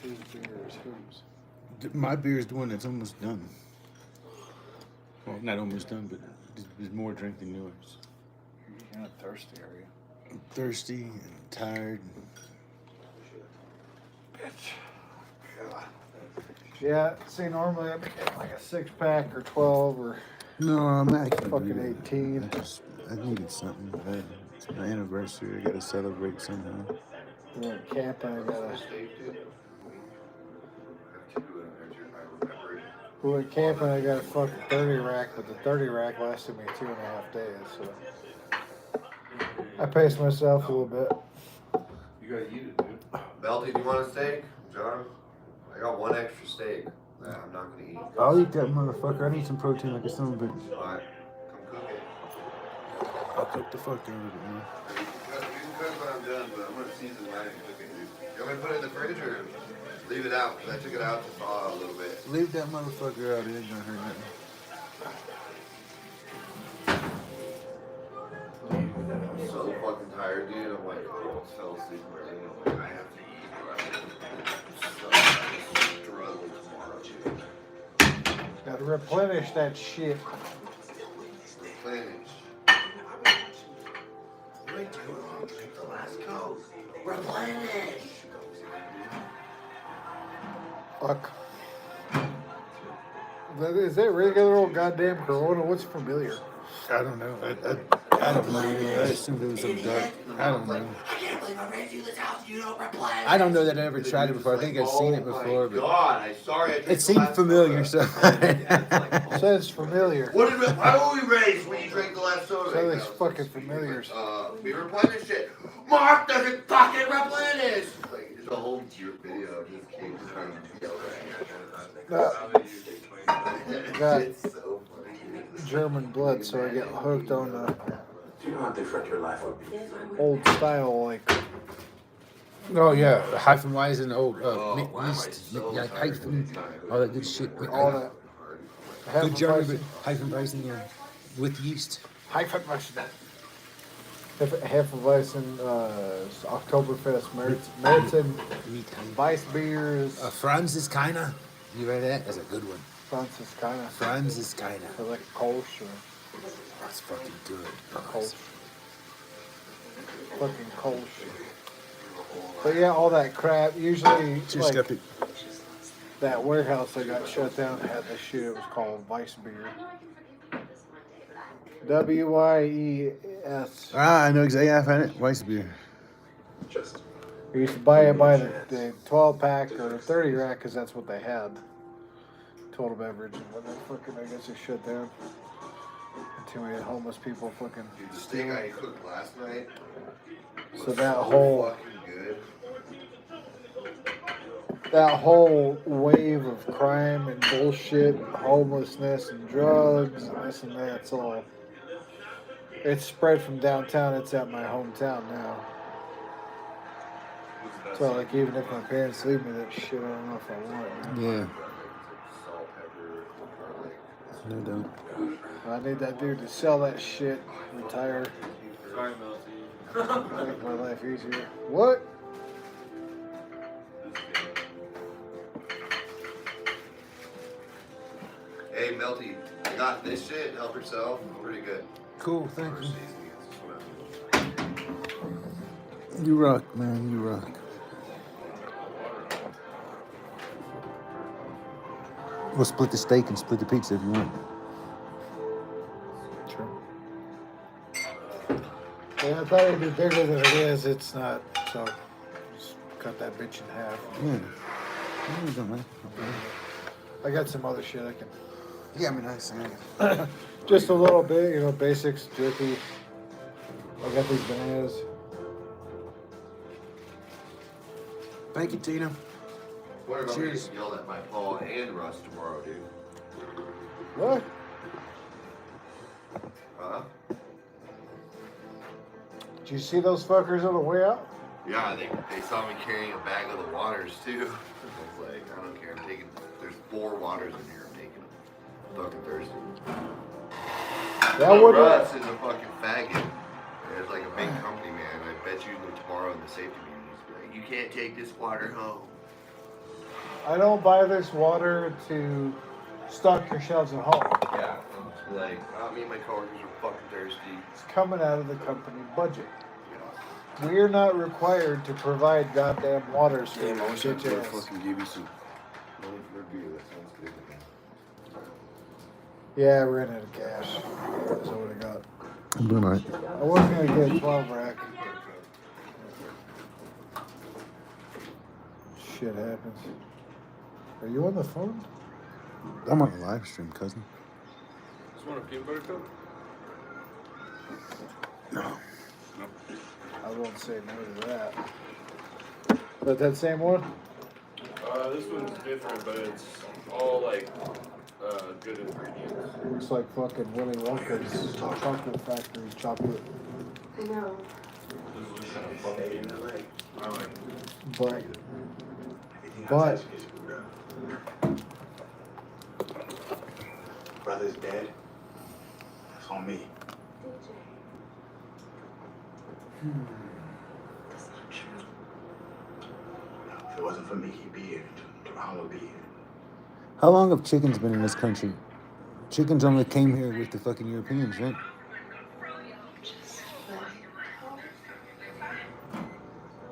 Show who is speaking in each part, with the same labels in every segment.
Speaker 1: Whose beer is whose?
Speaker 2: My beer is the one that's almost done. Well, not almost done, but there's more drink than yours.
Speaker 1: You're not thirsty, are you?
Speaker 2: I'm thirsty and tired.
Speaker 1: Bitch. God. Yeah, see, normally I'd be getting like a 6-pack or 12 or
Speaker 2: No, I'm not
Speaker 1: fucking 18.
Speaker 2: I needed something. It's my anniversary. I gotta celebrate somehow.
Speaker 1: We went camping. We went camping. I got a fucking 30 rack, but the 30 rack lasted me 2.5 days. So I paced myself a little bit.
Speaker 3: You gotta eat it, dude. Belty, do you want a steak? John? I got one extra steak that I'm not gonna eat.
Speaker 2: I'll eat that motherfucker. I need some protein like a son of a bitch.
Speaker 3: Alright, come cook it.
Speaker 2: I'll cook the fuck out of it, man.
Speaker 3: You can cook when I'm done, but I'm gonna season mine and cook it, dude. You want me to put it in the fridge or leave it out? Because I took it out to thaw a little bit.
Speaker 2: Leave that motherfucker out. It ain't gonna hurt nothing.
Speaker 3: I'm so fucking tired, dude. I'm like, oh, I fell asleep early. I'm like, I have to eat. So I struggle tomorrow, dude.
Speaker 1: Gotta replenish that shit.
Speaker 3: Replenish. Wait, dude, drink the last Coke. Replenish.
Speaker 1: Fuck. Is that regular old goddamn Corona? What's familiar?
Speaker 2: I don't know. I don't know. I assumed it was some dark. I don't know.
Speaker 3: I can't believe I ran through this house. You don't replenish.
Speaker 2: I don't know that I ever tried it before. I think I've seen it before, but
Speaker 3: God, I'm sorry.
Speaker 2: it seemed familiar. So
Speaker 1: Says familiar.
Speaker 3: Why were we raised when you drank the last soda?
Speaker 1: So these fucking familiars.
Speaker 3: We replenish it. Mark doesn't fucking replenish. Like, it's a whole video of this kid just trying to yell
Speaker 1: Got
Speaker 3: It's so funny.
Speaker 1: German blood, so I get hooked on
Speaker 4: Do you know how different your life would be?
Speaker 1: old style, like
Speaker 2: oh yeah, Hyphenweizen, yeast,
Speaker 3: So
Speaker 2: hyphen, all that good shit.
Speaker 1: all that.
Speaker 2: Good German, but Hyphenweizen, yeah, with yeast.
Speaker 1: Hefeweizen, Oktoberfest, Meritzen, Weiss beers,
Speaker 2: Franz is kinda. You read that? That's a good one.
Speaker 1: Franziskaner.
Speaker 2: Franz is kinda.
Speaker 1: I like Kolsch or
Speaker 2: That's fucking good.
Speaker 1: Kolsch. Fucking Kolsch. But yeah, all that crap. Usually,
Speaker 2: Cheers,
Speaker 1: like,
Speaker 2: Skeppy.
Speaker 1: that warehouse that got shut down had this shit. It was called Weiss beer. WYES.
Speaker 2: Ah, I know exactly. Yeah, I found it. Weiss beer.
Speaker 1: We used to buy it by the 12-pack or the 30 rack because that's what they had. Total beverage. And when they fucking, I guess they shut down. And too many homeless people fucking
Speaker 3: Dude, the steak I cooked last night.
Speaker 1: So that whole
Speaker 3: fucking good.
Speaker 1: that whole wave of crime and bullshit, and homelessness and drugs and this and that, it's all it's spread from downtown. It's at my hometown now. So like even if my parents leave me that shit, I don't know if I want it.
Speaker 2: Yeah.
Speaker 3: Salt, pepper, garlic.
Speaker 2: No doubt.
Speaker 1: I need that dude to sell that shit, retire,
Speaker 5: Sorry, Melty.
Speaker 1: make my life easier. What?
Speaker 3: Hey, Melty, I got this shit. Help yourself. Pretty good.
Speaker 2: Cool, thank
Speaker 3: For
Speaker 2: you.
Speaker 3: seasoning, it's just what I'm-
Speaker 2: You rock, man. You rock. We'll split the steak and split the pizza if you want.
Speaker 1: Sure. Yeah, I thought it'd be bigger than it is. It's not. So just cut that bitch in half.
Speaker 2: Yeah. You don't mind.
Speaker 1: I got some other shit I can.
Speaker 2: Yeah, I mean, I see.
Speaker 1: Just a little bit, basics, jerky. I got these bananas.
Speaker 2: Thank you, Tina.
Speaker 3: What about
Speaker 2: Cheers.
Speaker 3: getting yelled at by Paul and Russ tomorrow, dude?
Speaker 1: What?
Speaker 3: Huh?
Speaker 1: Did you see those fuckers on the way out?
Speaker 3: Yeah, they saw me carrying a bag of the waters, too. I was like, I don't care. I'm taking, there's 4 waters in here. I'm taking them. I'm fucking thirsty.
Speaker 1: That
Speaker 3: But
Speaker 1: would.
Speaker 3: Russ is a fucking faggot. There's like a big company, man. I bet you tomorrow in the safety meeting, he's like, you can't take this water home.
Speaker 1: I don't buy this water to stock your shelves at home.
Speaker 3: Yeah. Like, me and my coworkers are fucking thirsty.
Speaker 1: It's coming out of the company budget. We're not required to provide goddamn water
Speaker 2: Damn, I
Speaker 1: streams.
Speaker 2: wish I
Speaker 1: Bitch
Speaker 2: could
Speaker 1: ass.
Speaker 2: fucking give you some.
Speaker 1: Yeah, we're running out of cash. That's all I got.
Speaker 2: I'm doing alright.
Speaker 1: I was gonna get a 12 rack. Shit happens. Are you on the phone?
Speaker 2: I'm on a live stream, cousin.
Speaker 5: Just want a peanut butter cup?
Speaker 2: No.
Speaker 1: I won't say no to that. But that same one?
Speaker 5: This one's different, but it's all like good ingredients.
Speaker 1: Looks like fucking Willy Wonka's chocolate factory chocolate.
Speaker 6: I know.
Speaker 5: This is just kind of funky. I like it.
Speaker 1: But
Speaker 4: Brother's dead. That's on me.
Speaker 6: That's not true.
Speaker 4: If it wasn't for me, he'd be here. Duran would be here.
Speaker 2: How long have chickens been in this country? Chickens only came here with the fucking Europeans, right?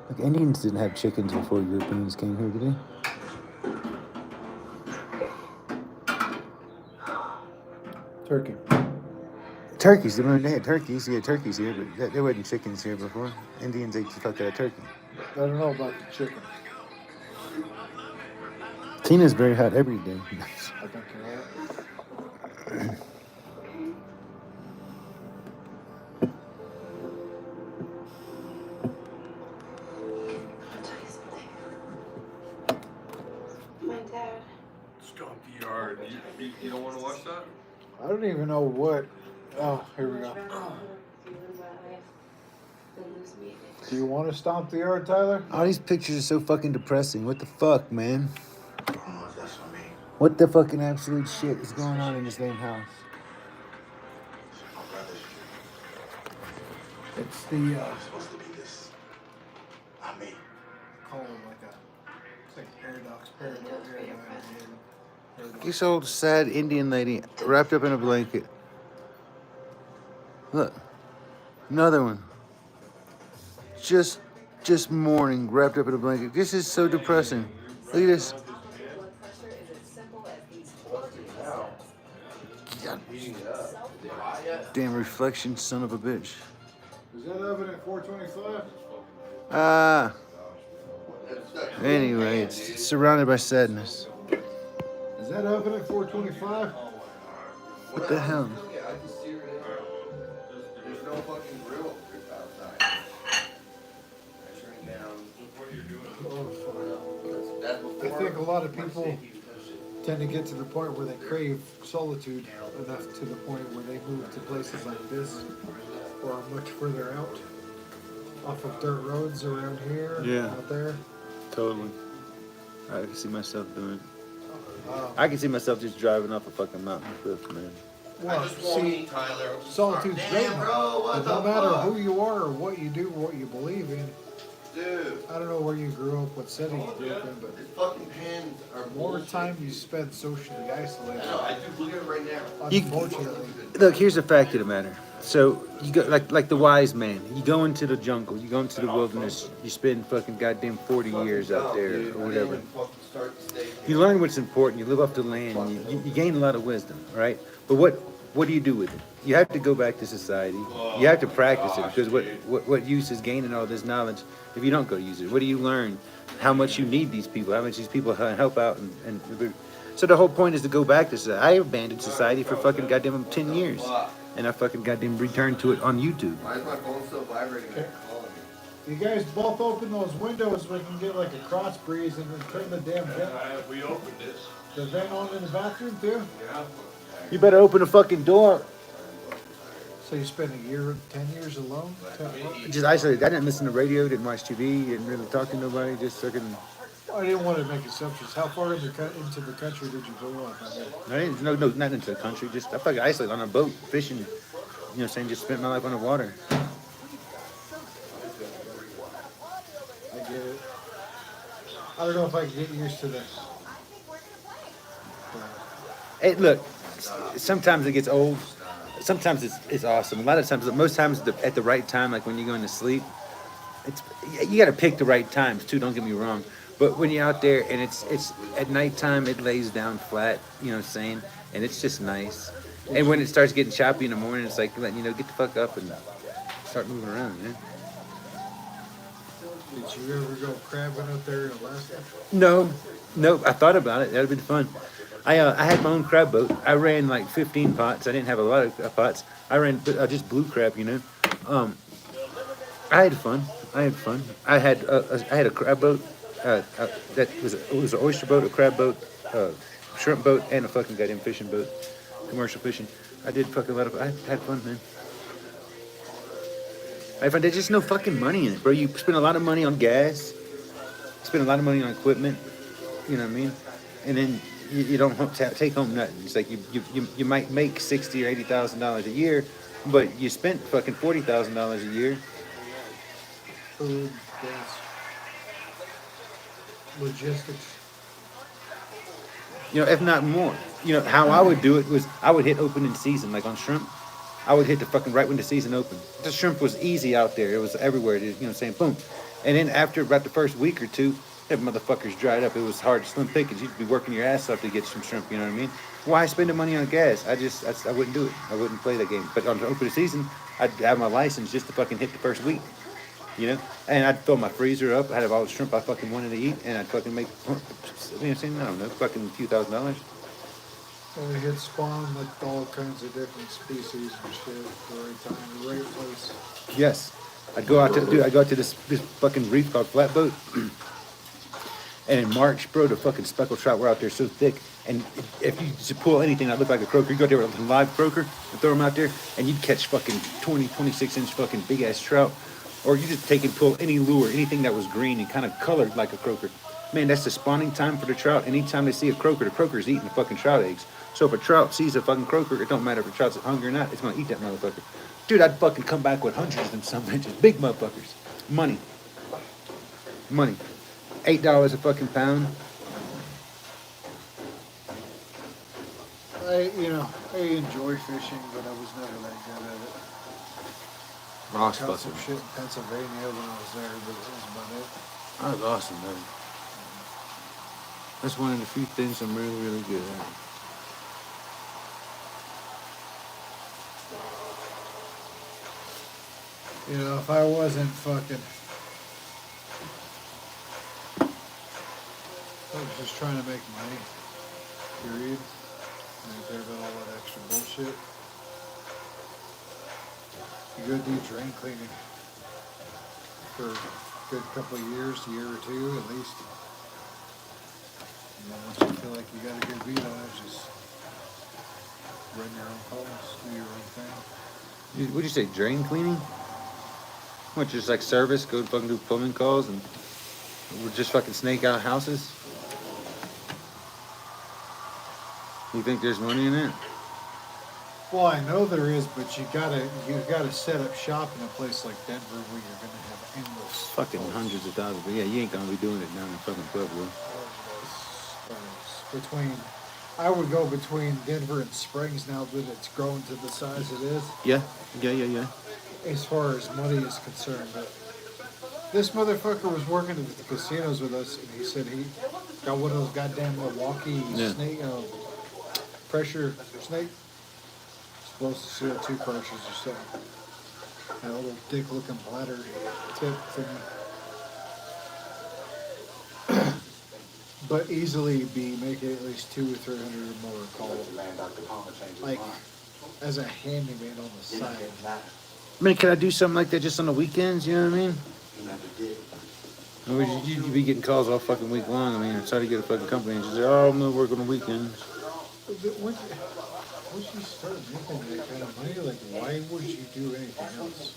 Speaker 2: Like Indians didn't have chickens before Europeans came here, did they?
Speaker 1: turkey.
Speaker 2: Turkeys. I mean, they had turkeys. You had turkeys here, but there wasn't chickens here before. Indians ate the fuck out of turkey.
Speaker 1: I don't know about the chicken.
Speaker 2: Tina's very hot every day.
Speaker 1: I think you're right.
Speaker 6: I'll tell you something. My dad.
Speaker 5: Stomp the yard. You don't want to watch that?
Speaker 1: I don't even know what. Oh, here we go. Do you want to stomp the yard, Tyler?
Speaker 2: All these pictures are so fucking depressing. What the fuck, man?
Speaker 4: Oh, that's on me.
Speaker 2: What the fucking absolute shit is going on in this damn house?
Speaker 4: My brother's
Speaker 1: It's the
Speaker 4: supposed to be this. Not me.
Speaker 1: call it like a. It's like paradox.
Speaker 2: This old sad Indian lady wrapped up in a blanket. Look, another one. Just mourning, wrapped up in a blanket. This is so depressing. Look at this. God. Damn reflection, son of a bitch.
Speaker 1: Is that oven at 425?
Speaker 2: Anyway, it's surrounded by sadness.
Speaker 1: Is that oven at 425?
Speaker 2: What the hell?
Speaker 3: There's no fucking grill outside. I turned down.
Speaker 1: I think a lot of people tend to get to the point where they crave solitude enough to the point where they move to places like this or much further out off of dirt roads around here,
Speaker 2: Yeah.
Speaker 1: out there.
Speaker 2: Totally. I can see myself doing it. I can see myself just driving off a fucking mountain cliff, man.
Speaker 1: Well, see, solitude's great, but no matter who you are or what you do, what you believe in,
Speaker 3: Dude,
Speaker 1: I don't know where you grew up, what setting you grew up in, but
Speaker 3: his fucking pins are
Speaker 1: the more
Speaker 3: bullshit.
Speaker 1: time you spend socially isolated,
Speaker 3: I know, I do. Look at it right now.
Speaker 1: unfortunately,
Speaker 2: Look, here's the fact of the matter. So you go like the wise man. You go into the jungle. You go into the wilderness. You spend fucking goddamn 40 years out there or whatever. You learn what's important. You live off the land. You gain a lot of wisdom, right? But what do you do with it? You have to go back to society. You have to practice it because what use is gaining all this knowledge if you don't go use it? What do you learn? How much you need these people? How much these people help out? And so the whole point is to go back to society. I abandoned society for fucking goddamn 10 years. And I fucking goddamn returned to it on YouTube.
Speaker 3: Why is my phone still vibrating? Calling me.
Speaker 1: you guys both open those windows so we can get like a cross breeze and then turn the damn vent,
Speaker 5: We opened it.
Speaker 1: the vent on in the bathroom too.
Speaker 5: Yeah.
Speaker 2: You better open the fucking door.
Speaker 1: So you spent a year, 10 years alone?
Speaker 2: Just isolated. I didn't listen to radio, didn't watch TV, didn't really talk to nobody. Just fucking.
Speaker 1: I didn't want to make assumptions. How far into the country did you go off? I mean,
Speaker 2: No, not into the country. Just I fucking isolated on a boat, fishing. You know what I'm saying? Just spent my life on the water.
Speaker 1: I get it. I don't know if I can get used to the
Speaker 2: Hey, look, sometimes it gets old. Sometimes it's awesome. A lot of times, most times at the right time, like when you're going to sleep, it's you got to pick the right times too. Don't get me wrong. But when you're out there and it's at nighttime, it lays down flat. You know what I'm saying? And it's just nice. And when it starts getting choppy in the morning, it's like letting you know, get the fuck up and start moving around, man.
Speaker 1: Did you ever go crabbing up there in Alaska?
Speaker 2: No, I thought about it. That'd been fun. I had my own crab boat. I ran like 15 pots. I didn't have a lot of pots. I ran just blue crab, you know. I had fun. I had a crab boat. That was it was an oyster boat, a crab boat, shrimp boat, and a fucking goddamn fishing boat, commercial fishing. I did fucking a lot of. I had fun, man. I find there's just no fucking money in it, bro. You spend a lot of money on gas, spend a lot of money on equipment. You know what I mean? And then you don't take home nothing. It's like you might make $60,000 or $80,000 a year, but you spent fucking $40,000 a year.
Speaker 1: Food, gas, logistics.
Speaker 2: You know, if not more. You know, how I would do it was I would hit opening season, like on shrimp. I would hit the fucking right when the season opened. The shrimp was easy out there. It was everywhere. You know what I'm saying? Boom. And then after about the first week or two, that motherfuckers dried up. It was hard, slim pickings. You'd be working your ass off to get some shrimp, you know what I mean? Why spend the money on gas? I wouldn't do it. I wouldn't play that game. But on the opening season, I'd have my license just to fucking hit the first week. You know, and I'd fill my freezer up. I'd have all the shrimp I fucking wanted to eat, and I'd fucking make, you know what I'm saying? I don't know, fucking a few $1,000s.
Speaker 1: And we get spawned with all kinds of different species and shit at the right time, the right place.
Speaker 2: Yes, I'd go out to this fucking reef called Flatboat, and in March, bro, the fucking speckled trout were out there so thick, and if you just pull anything that looked like a croaker, you go out there with a live croaker and throw them out there, and you'd catch fucking 20, 26-inch fucking big ass trout. Or you just take and pull any lure, anything that was green and kind of colored like a croaker. Man, that's the spawning time for the trout. Anytime they see a croaker, the croaker's eating the fucking trout eggs. So if a trout sees a fucking croaker, it don't matter if the trout's hungry or not, it's gonna eat that motherfucker. Dude, I'd fucking come back with hundreds of them some bitches. Big motherfuckers. Money. $8 a fucking pound.
Speaker 1: I enjoy fishing, but I was never that good at it.
Speaker 2: Ross
Speaker 1: Caught some
Speaker 2: busting.
Speaker 1: shit in Pennsylvania when I was there, but that was about it.
Speaker 2: That was awesome, man. That's one of the few things I'm really, really good at.
Speaker 1: You know, if I wasn't fucking, I was just trying to make money, period. I didn't care about all that extra bullshit. You go do drain cleaning for a good couple of years, a year or two at least. And then once you feel like you got a good beat on it, just run your own calls, do your own thing.
Speaker 2: What'd you say, drain cleaning? What, just like service, go fucking do plumbing calls and just fucking snake out houses? You think there's money in it?
Speaker 1: Well, I know there is, but you gotta set up shop in a place like Denver where you're gonna have endless
Speaker 2: Fucking
Speaker 1: calls.
Speaker 2: hundreds of thousands, but yeah, you ain't gonna be doing it down in fucking Pueblo.
Speaker 1: I would go between Denver and Springs now that it's grown to the size it is,
Speaker 2: Yeah.
Speaker 1: as far as money is concerned. But this motherfucker was working at the casinos with us, and he said he got one of those goddamn Milwaukee
Speaker 2: Yeah.
Speaker 1: snake pressure snake. Supposed to CO2 pressures or something. That little dick-looking bladder tip thing. But easily be making at least 200 or 300 or more calls. Like, as a handyman on the side.
Speaker 2: I mean, can I do something like that just on the weekends? You know what I mean? Or would you be getting calls all fucking week long? I mean, try to get a fucking company and just say, oh, I'm gonna work on the weekends.
Speaker 1: Once you start making that kind of money, like, why would you do anything else?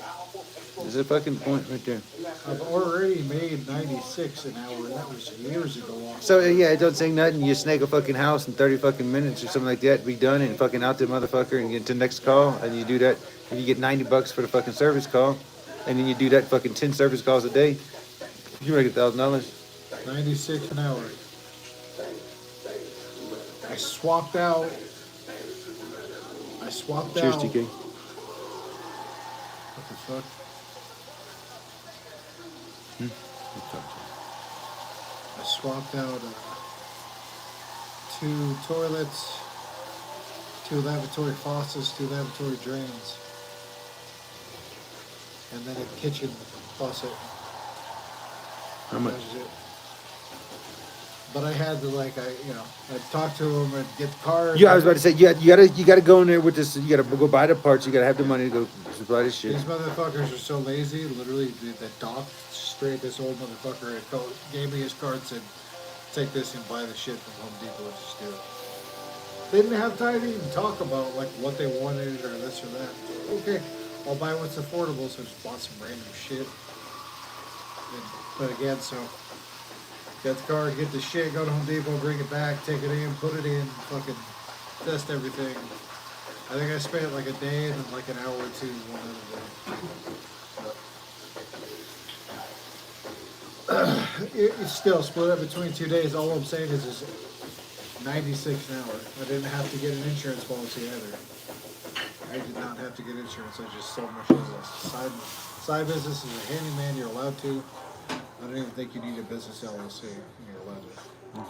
Speaker 2: There's a fucking point right there.
Speaker 1: I've already made 96 an hour, and that was years ago.
Speaker 2: So yeah, it don't say nothing. You snake a fucking house in 30 fucking minutes or something like that, be done and fucking out the motherfucker and get to the next call, and you do that, and you get $90 for the fucking service call, and then you do that fucking 10 service calls a day. You make $1,000.
Speaker 1: 96 an hour. I swapped out.
Speaker 2: Cheers, TK.
Speaker 1: What the fuck? I swapped out 2 toilets, 2 lavatory faucets, 2 lavatory drains, and then a kitchen faucet.
Speaker 2: How much?
Speaker 1: That was it. But I had to I talk to him and get the car.
Speaker 2: Yeah, I was about to say, you gotta go in there with this. You gotta go buy the parts. You gotta have the money to go supply this shit.
Speaker 1: These motherfuckers are so lazy. Literally, the doc straight. This old motherfucker gave me his card and said, "Take this and buy the shit from Home Depot. Just do it." They didn't have time to even talk about what they wanted or this or that. Okay, I'll buy what's affordable. So I just bought some random shit. But again, so get the car, get the shit, go to Home Depot, bring it back, take it in, put it in, fucking test everything. I think I spent like a day and then like an hour or two one other day. It's still split up between 2 days. All I'm saying is 96 an hour. I didn't have to get an insurance policy either. I did not have to get insurance. I just sold my shit as a side business as a handyman. You're allowed to. I don't even think you need a business LLC. You're allowed to.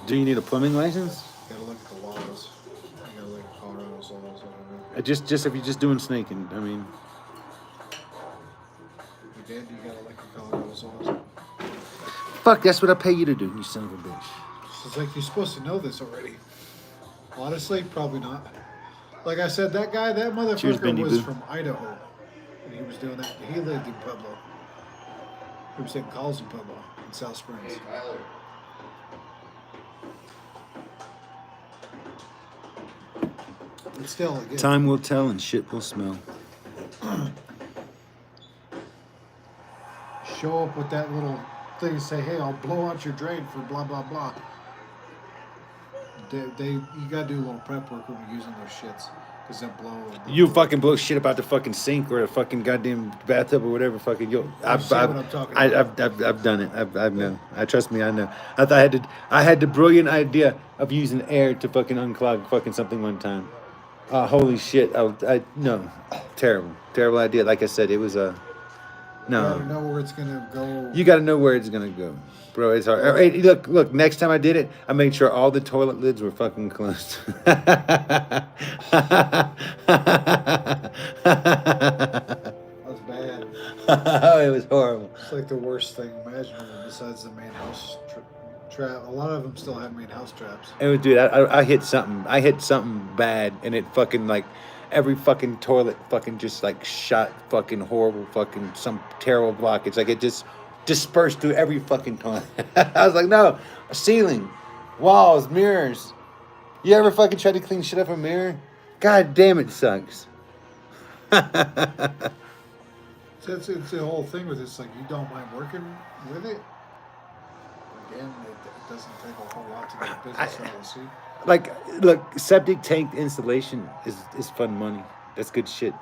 Speaker 2: Do you need a plumbing license?
Speaker 1: You gotta look at the laws. You gotta look at Colorado's laws.
Speaker 2: Just if you're just doing snaking, I mean.
Speaker 1: You did. You gotta look at Colorado's laws.
Speaker 2: Fuck, that's what I pay you to do, you son of a bitch.
Speaker 1: It's like you're supposed to know this already. Honestly, probably not. Like I said, that motherfucker
Speaker 2: Cheers, Bendy
Speaker 1: was
Speaker 2: Boo.
Speaker 1: from Idaho, and he was doing that. He lived in Pueblo. He was in calls in Pueblo, in South Springs.
Speaker 3: Hey, Tyler.
Speaker 1: But still, again,
Speaker 2: Time will tell and shit will smell.
Speaker 1: show up with that little thing and say, "Hey, I'll blow out your drain for blah blah blah." You gotta do a little prep work when you're using those shits, cause they'll blow.
Speaker 2: You fucking blow shit about the fucking sink or the fucking goddamn bathtub or whatever. Fucking I've
Speaker 1: see what I'm talking about.
Speaker 2: I've done it. I've known. Trust me, I know. I had the brilliant idea of using air to fucking unclog fucking something one time. Holy shit! No, terrible idea. Like I said, it was
Speaker 1: You gotta
Speaker 2: no.
Speaker 1: know where it's gonna go.
Speaker 2: You got to know where it's gonna go, bro. It's hard. Hey, look. Next time I did it, I made sure all the toilet lids were fucking closed.
Speaker 1: That's bad.
Speaker 2: Oh, it was horrible.
Speaker 1: It's like the worst thing imaginable besides the main house trap. A lot of them still have main house traps.
Speaker 2: It was, dude. I hit something. I hit something bad, and it fucking like every fucking toilet fucking just like shot fucking horrible fucking some terrible blockage. Like it just dispersed through every fucking toilet. I was like, no, ceiling, walls, mirrors. You ever fucking try to clean shit up a mirror? God damn, it sucks.
Speaker 1: So it's the whole thing with this. Like, you don't mind working with it. Again, it doesn't take a whole lot to get a business LLC.
Speaker 2: Like, look, septic tank installation is fun money. That's good shit.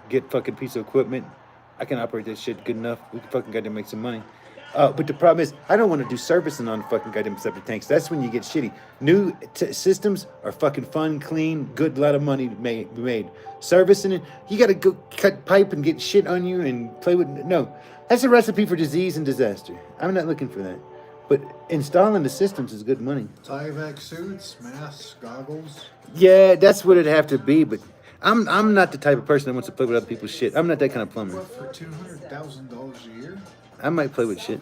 Speaker 2: Get fucking piece of equipment. I can operate that shit good enough. We can fucking goddamn make some money. But the problem is, I don't want to do servicing on fucking goddamn septic tanks. That's when you get shitty. New systems are fucking fun, clean, good, lot of money to be made. Servicing it, you got to go cut pipe and get shit on you and play with. No, that's a recipe for disease and disaster. I'm not looking for that. But installing the systems is good money.
Speaker 1: Tyvek suits, masks, goggles.
Speaker 2: Yeah, that's what it'd have to be. But I'm not the type of person that wants to play with other people's shit. I'm not that kind of plumber.
Speaker 1: What, for $200,000 a year?
Speaker 2: I might play with shit.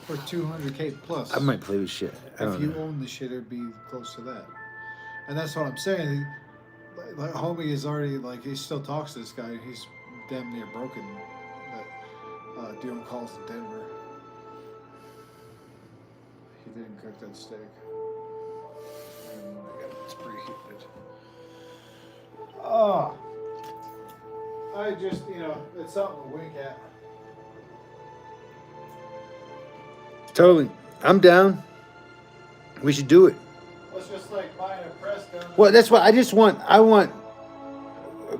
Speaker 1: For $200K plus.
Speaker 2: I might play with shit. I
Speaker 1: If
Speaker 2: don't
Speaker 1: you
Speaker 2: know.
Speaker 1: own the shit, it'd be close to that. And that's what I'm saying. Like homie is already he still talks to this guy. He's damn near broken. That doing calls in Denver. He didn't cook that steak. And it's preheated. Oh, I just it's something to wink at.
Speaker 2: Totally. I'm down. We should do it.
Speaker 1: It's just like buying a press gun.
Speaker 2: Well, that's why I want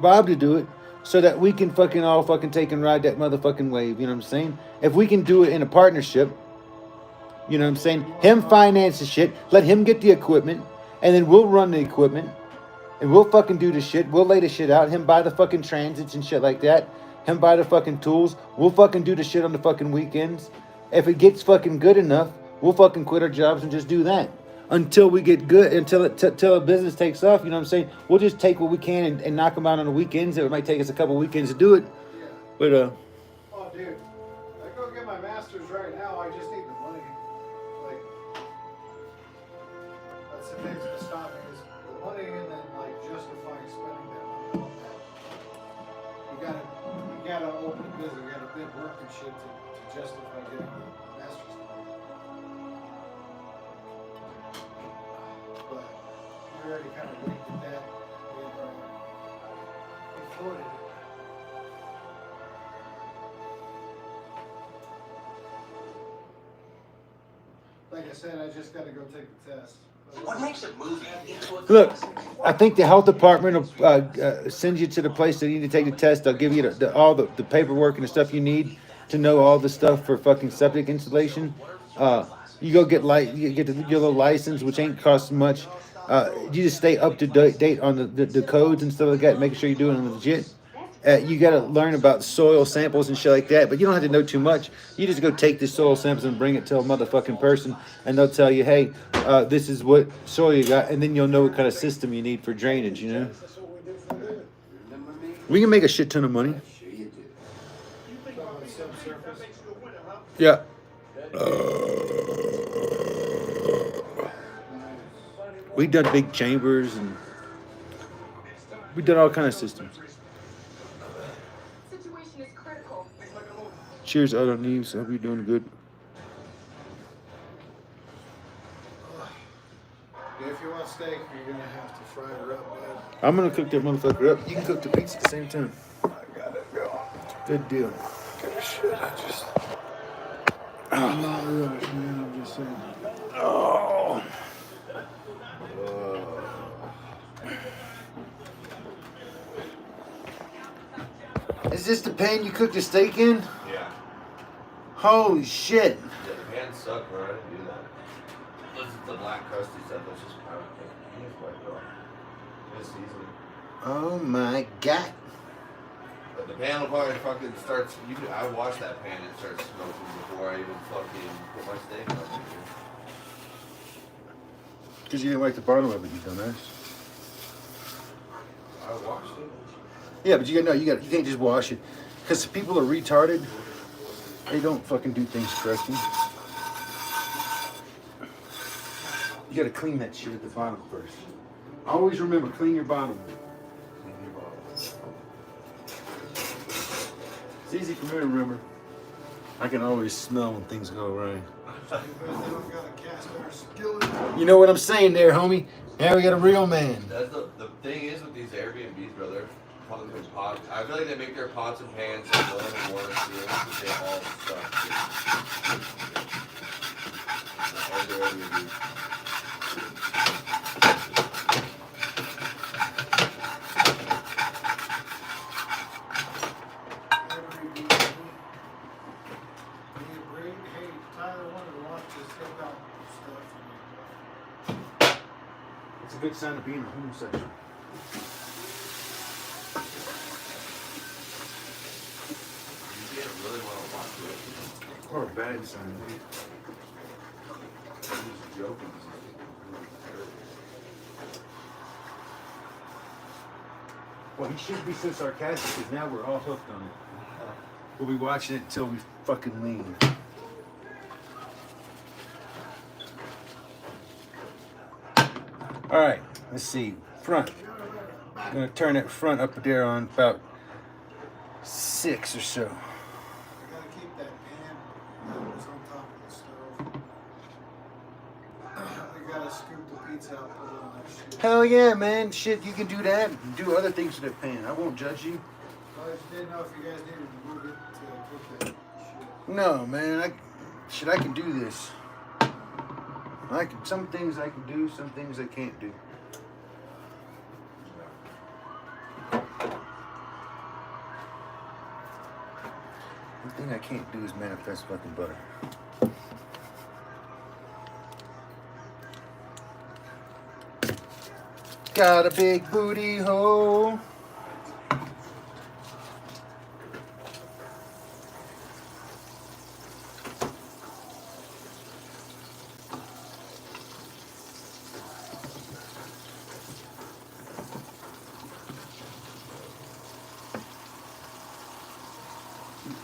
Speaker 2: Bob to do it so that we can fucking all fucking take and ride that motherfucking wave. You know what I'm saying? If we can do it in a partnership, you know what I'm saying? Him finance the shit, let him get the equipment, and then we'll run the equipment, and we'll fucking do the shit. We'll lay the shit out. Him buy the fucking transits and shit like that. Him buy the fucking tools. We'll fucking do the shit on the fucking weekends. If it gets fucking good enough, we'll fucking quit our jobs and just do that until we get good, until a business takes off. You know what I'm saying? We'll just take what we can and knock them out on the weekends. It might take us a couple weekends to do it, but
Speaker 1: Oh, dude, I go get my master's right now. I just need the money. Like, that's the thing that's stop me is the money, and then like justifying spending that money on that. You gotta open a business. You gotta bid work and shit to justify getting the master's degree. But we already kind of looked at that. We floated it. Like I said, I just gotta go take the test.
Speaker 7: What makes a movie into a
Speaker 2: look,
Speaker 7: classic?
Speaker 2: I think the health department will send you to the place that you need to take the test. They'll give you all the paperwork and the stuff you need to know all the stuff for fucking septic installation. You go get you get your little license, which ain't cost much. You just stay up to date on the codes and stuff like that, making sure you're doing it legit. You got to learn about soil samples and shit like that, but you don't have to know too much. You just go take the soil samples and bring it to a motherfucking person, and they'll tell you, hey, this is what soil you got, and then you'll know what kind of system you need for drainage, you know? We can make a shit ton of money. Yeah. We done big chambers, and we done all kind of systems.
Speaker 6: Situation is critical.
Speaker 2: Cheers, Otto Neves. Hope you're doing good.
Speaker 1: Yeah, if you want steak, you're gonna have to fry it up, man.
Speaker 2: I'm gonna cook that motherfucker up. You can cook the pizza at the same time.
Speaker 1: I gotta go.
Speaker 2: Good deal.
Speaker 1: Good shit. I'm not a rush, man. I'm just saying.
Speaker 2: Oh. Is this the pan you cooked the steak in?
Speaker 3: Yeah.
Speaker 2: Holy shit.
Speaker 3: Yeah, the pans suck, bro. I didn't do that. This is the black crusty stuff. That's just powder cake. You just wipe it off. Just season it.
Speaker 2: Oh my god.
Speaker 3: But the pan will probably fucking starts. I wash that pan and it starts smoking before I even fucking put my steak on it.
Speaker 2: Because you didn't like the bottom of it, you dumbass.
Speaker 3: I washed it.
Speaker 2: Yeah, but you can't just wash it. Because people are retarded. They don't fucking do things correctly. You gotta clean that shit at the bottom first. Always remember, clean your bottom. It's easy for me to remember. I can always smell when things go right. You know what I'm saying there, homie? Now we got a real man.
Speaker 3: That's the thing is with these Airbnbs, bro. They're fucking pots. I feel like they make their pots and pans so low and warm ceilings that they all stuff. All their Airbnbs.
Speaker 2: It's a good sign to be in the home section.
Speaker 3: You didn't really want to watch it.
Speaker 2: Or a bad sign.
Speaker 3: I'm just joking.
Speaker 2: Well, he shouldn't be so sarcastic because now we're all hooked on it. We'll be watching it until we fucking leave. All right, let's see. Front. I'm gonna turn that front up there on about 6 or so.
Speaker 1: I gotta keep that pan that was on top of the stove. I gotta scoop the pizza out, put it on that shit.
Speaker 2: Hell yeah, man. Shit, you can do that. Do other things with that pan. I won't judge you.
Speaker 1: I just didn't know if you guys needed to move it to cook that shit.
Speaker 2: No, man. I can do this. Some things I can do, some things I can't do. The thing I can't do is manifest fucking butter. got a big booty hole.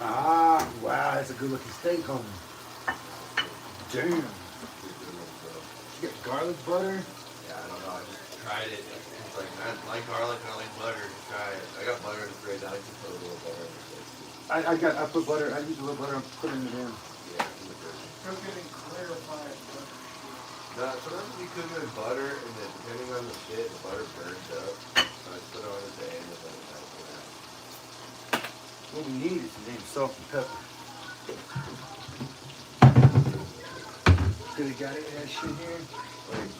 Speaker 2: Ah, wow, that's a good looking steak, homie. Damn. You got garlic butter?
Speaker 3: Yeah, I don't know. I just tried it. It's like, I like garlic and I like butter. Try it. I got butter in the fridge. I like to put a little butter in the fridge.
Speaker 2: I put butter, I use a little butter, I'm putting it in.
Speaker 3: Yeah, in the fridge.
Speaker 1: Cook it and clarify it.
Speaker 3: No, sometimes you cook it in butter, and then depending on the shit, the butter burns up. So I just put it on at the end and then it's out.
Speaker 2: What we need is some damn salt and pepper. Could have got any of that shit here?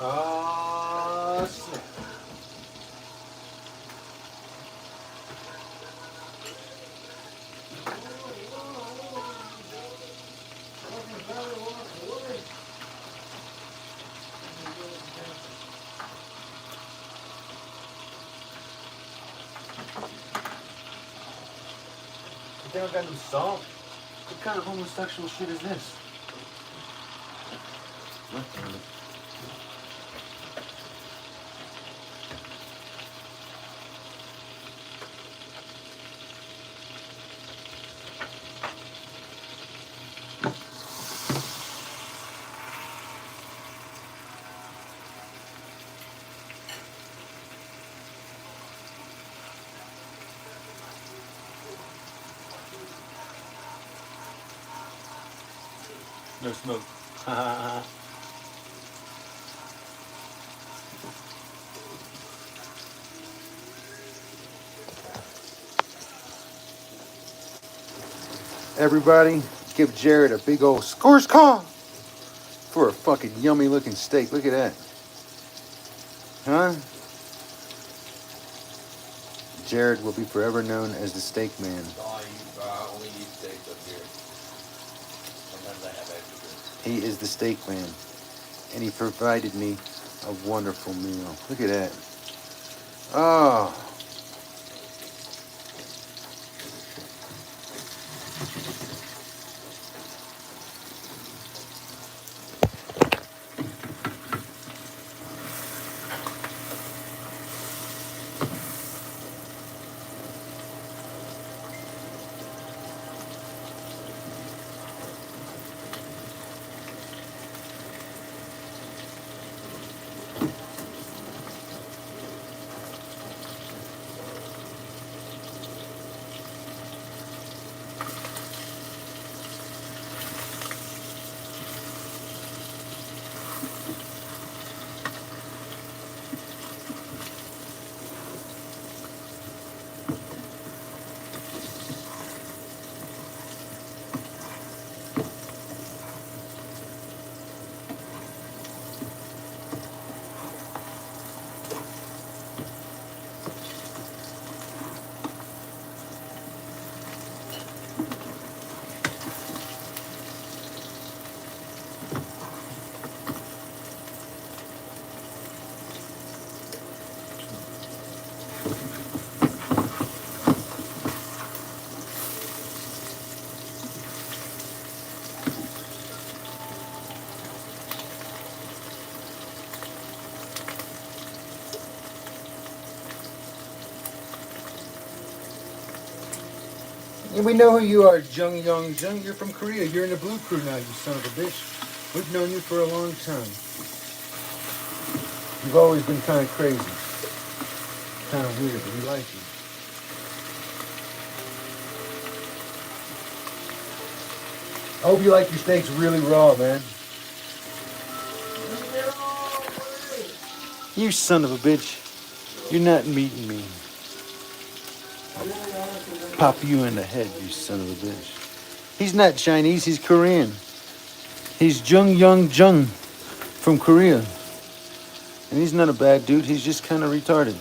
Speaker 2: Oh, snap. They don't got no salt. What kind of homosexual shit is this? No smoke. Everybody, give Jared a big old scores call for a fucking yummy looking steak. Look at that. Huh? Jared will be forever known as the steak man.
Speaker 3: Only eat steaks up here. Sometimes I have extra.
Speaker 2: He is the steak man. And he provided me a wonderful meal. Look at that. Oh. And we know who you are, Jung Yong Jung. You're from Korea. You're in the Blue Crew now, you son of a bitch. We've known you for a long time. You've always been kind of crazy. Kind of weird, but we like you. I hope you like your steaks really raw, man. You son of a bitch. You're not meeting me. I'll pop you in the head, you son of a bitch. He's not Chinese, he's Korean. He's Jung Young Jung from Korea. And he's not a bad dude, he's just kind of retarded.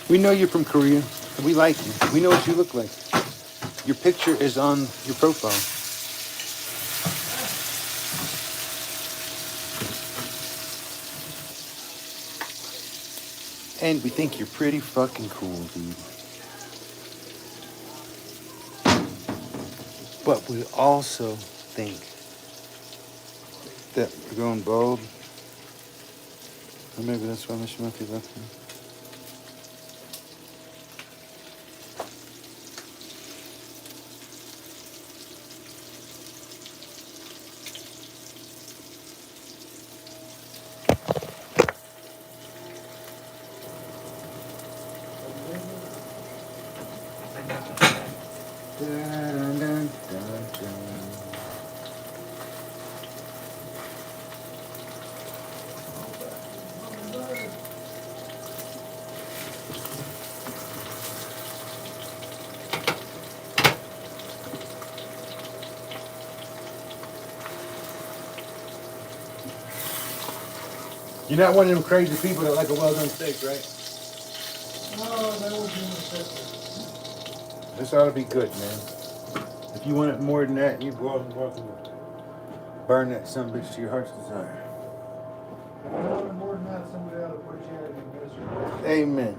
Speaker 2: We know you're from Korea. And we like you. We know what you look like. Your picture is on your profile. And we think you're pretty fucking cool, dude. But we also think that we're going bald. Or maybe that's why Mr. Murphy left me. Dun, dun, dun, dun. You're not one of them crazy people that like a well done steak, right?
Speaker 1: No, that would be my sister.
Speaker 2: This ought to be good, man. If you want it more than that, you're welcome to burn that son bitch to your heart's desire.
Speaker 1: If you wanted more than that, somebody ought to put you out of your misery.
Speaker 2: Amen.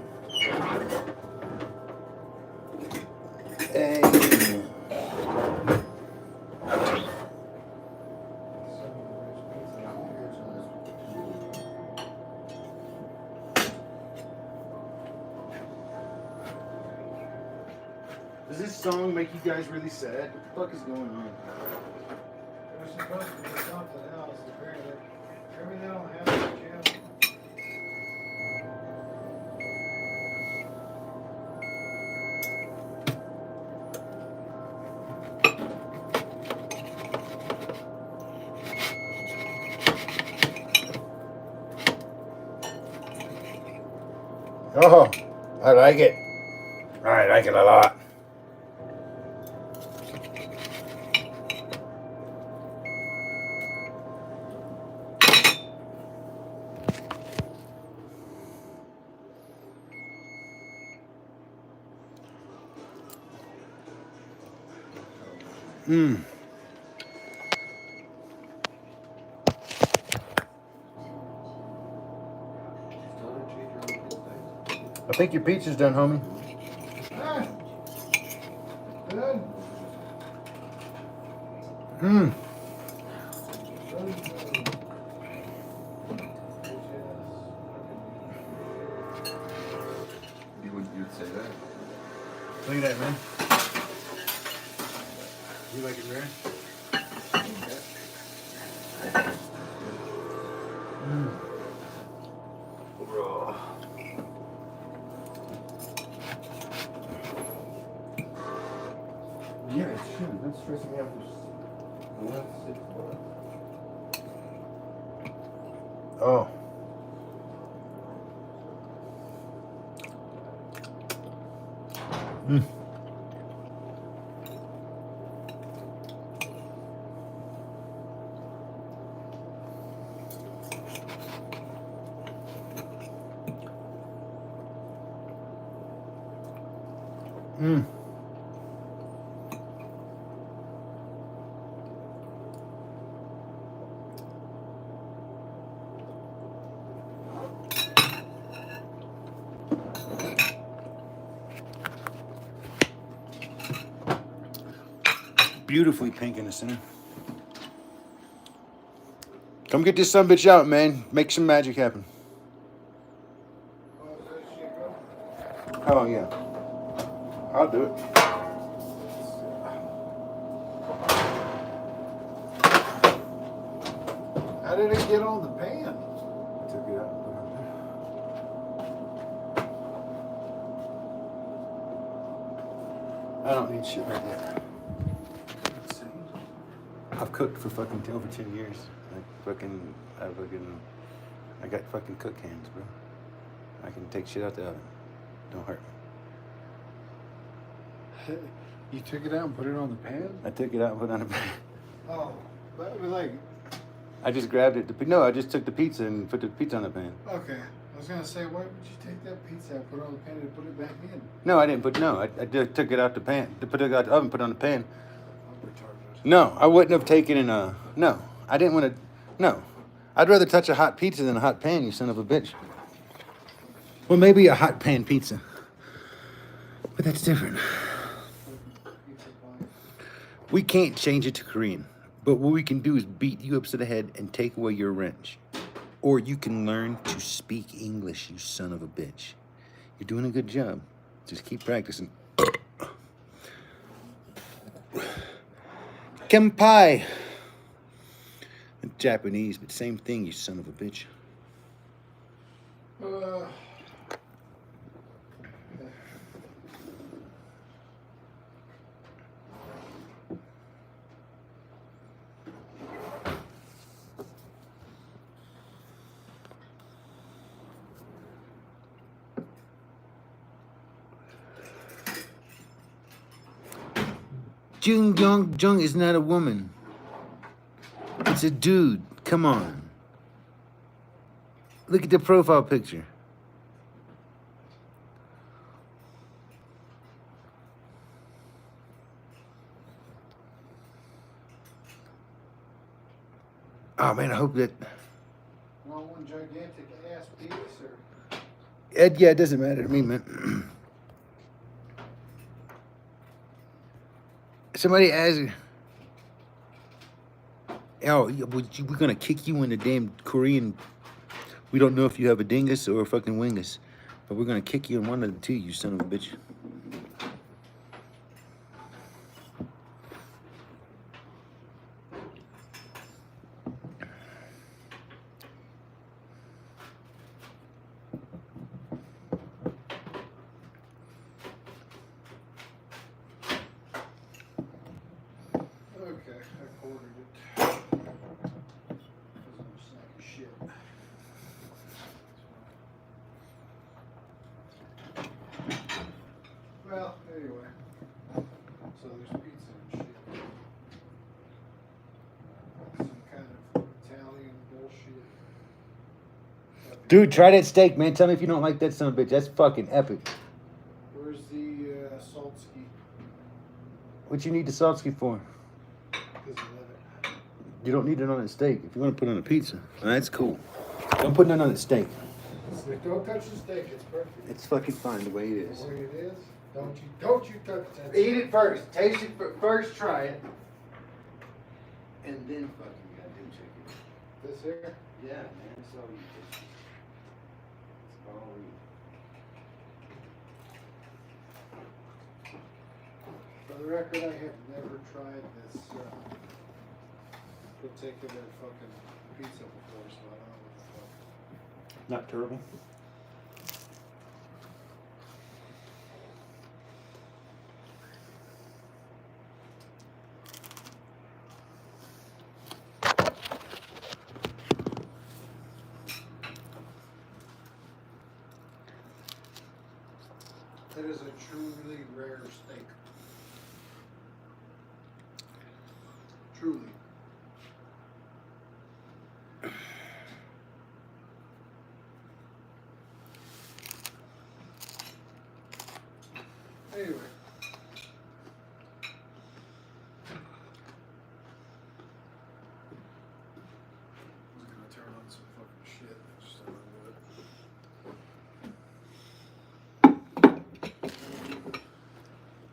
Speaker 2: Amen. Does this song make you guys really sad? What the fuck is going on?
Speaker 1: It was supposed to be something else, apparently. Everything on the channel.
Speaker 2: Oh, I like it. I like it a lot. Mmm. I think your pizza's done, homie.
Speaker 1: Ah, good.
Speaker 2: Mmm.
Speaker 3: You'd say that?
Speaker 2: Look at that, man. You like it rare? Mmm.
Speaker 3: Raw.
Speaker 2: Yeah, it should. That's stressing me out for the last 6 months. Oh. Mm. Mm. Beautifully pink in the center. Come get this sumbitch out, man. Make some magic happen. Oh, yeah. I'll do it.
Speaker 1: How did it get on the pan?
Speaker 2: Took it out. I don't need shit right there. I've cooked for fucking over 10 years. I got fucking cook hands, bro. I can take shit out the oven. Don't hurt me.
Speaker 1: You took it out and put it on the pan?
Speaker 2: I took it out and put it on the pan.
Speaker 1: Oh, that was like,
Speaker 2: I just grabbed it. No, I just took the pizza and put the pizza on the pan.
Speaker 1: okay. was gonna say, why would you take that pizza and put it on the pan and put it back in?
Speaker 2: No, I didn't put. No, I just took it out the pan. Put it out the oven. Put it on the pan.
Speaker 1: I'm retarded.
Speaker 2: No, I wouldn't have taken in a. No, I didn't want to. No, I'd rather touch a hot pizza than a hot pan. You son of a bitch. Well, maybe a hot pan pizza, but that's different.
Speaker 1: Pizza pie.
Speaker 2: We can't change it to Korean, but what we can do is beat you upside the head and take away your wrench. Or you can learn to speak English, you son of a bitch. You're doing a good job. Just keep practicing. Kenpai. Japanese, but same thing, you son of a bitch. Jung is not a woman. It's a dude. Come on. Look at the profile picture. Oh man, I hope that.
Speaker 1: Want one gigantic ass piece or?
Speaker 2: Yeah, it doesn't matter to me, man. Somebody asked, "Oh, we're gonna kick you in the damn Korean. We don't know if you have a dingus or a fucking wingus, but we're gonna kick you in one of the two, you son of a bitch."
Speaker 1: Okay, I ordered it. Because I'm a sack of shit. Well, anyway. So there's pizza and shit. Some kind of Italian bullshit.
Speaker 2: Dude, try that steak, man. Tell me if you don't like that son of a bitch. That's fucking epic.
Speaker 1: Where's the salt ski?
Speaker 2: What you need the saltsky for?
Speaker 1: Because I love it.
Speaker 2: You don't need it on a steak. If you want to put it on a pizza, that's cool. Don't put it on a steak.
Speaker 1: So don't touch the steak. It's perfect.
Speaker 2: It's fucking fine the way it is.
Speaker 1: The way it is. Don't you touch that.
Speaker 2: Eat it first. Taste it first. Try it. And then fucking goddamn check it.
Speaker 1: This here?
Speaker 2: Yeah, man. That's all you do. That's all you.
Speaker 1: For the record, I have never tried this particular fucking pizza before, so I don't know what the fuck.
Speaker 2: Not terrible.
Speaker 1: It is a truly rare steak. Truly. Anyway. I was gonna turn on some fucking shit. I just don't know what.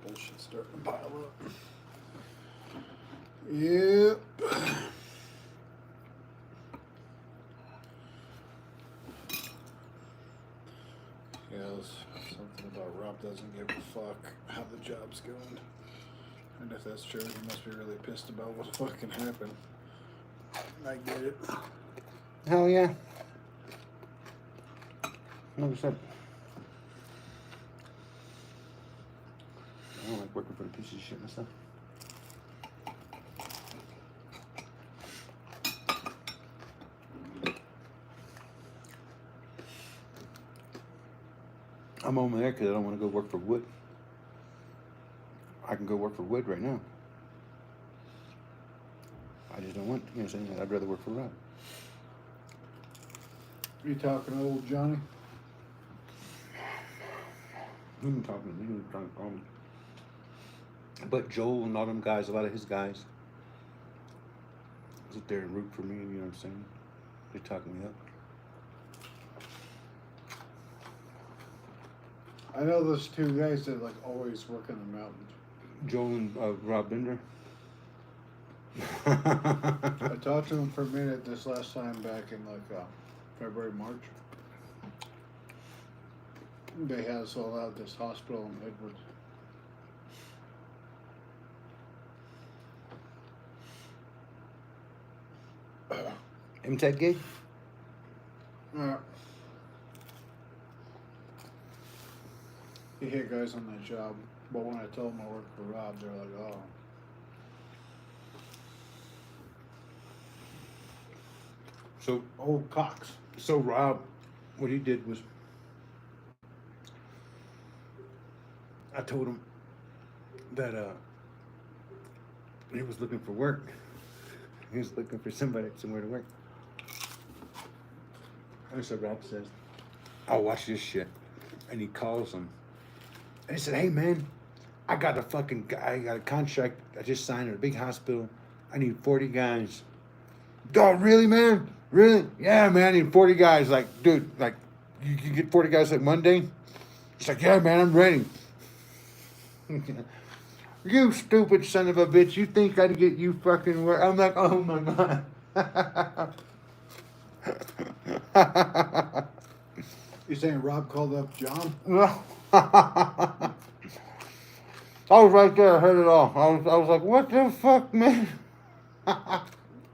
Speaker 1: Bullshit's starting to pile up. Yep. Yeah, there's something about Rob doesn't give a fuck how the job's going. And if that's true, he must be really pissed about what fucking happened. I get it.
Speaker 2: Hell yeah. 100%. I don't like working for the piece of shit myself. I'm on there because I don't want to go work for wood. I can go work for wood right now. I just don't want, you know what I'm saying? I'd rather work for Rob.
Speaker 1: You talking to old Johnny?
Speaker 2: We've been talking. We've been trying to call me. But Joel and all them guys, a lot of his guys, sit there and root for me. You know what I'm saying? They're talking me up.
Speaker 1: I know those two guys that like always work in the mountains.
Speaker 2: Joel and Rob Bender.
Speaker 1: I talked to them for a minute this last time back in like February, March. They had us all out at this hospital in Edwards.
Speaker 2: MTech gig?
Speaker 1: He hit guys on that job, but when I told them I worked for Rob, they're like, "Oh."
Speaker 2: So
Speaker 1: Old Cox.
Speaker 2: So Rob, what he did was, I told him that he was looking for work. He was looking for somewhere to work. And so Rob says, "I'll watch this shit." And he calls him. And he said, "Hey man, I got a contract I just signed at a big hospital. I need 40 guys." "Oh, really, man? Really?" "Yeah, man, I need 40 guys." Like, dude, like, you can get 40 guys like Monday? He's like, "Yeah, man, I'm ready." "You stupid son of a bitch. You think I'd get you fucking work?" I'm like, "Oh my God."
Speaker 1: You saying Rob called up John?
Speaker 2: I was right there. I heard it all. I was like, "What the fuck, man?"
Speaker 1: Yeah,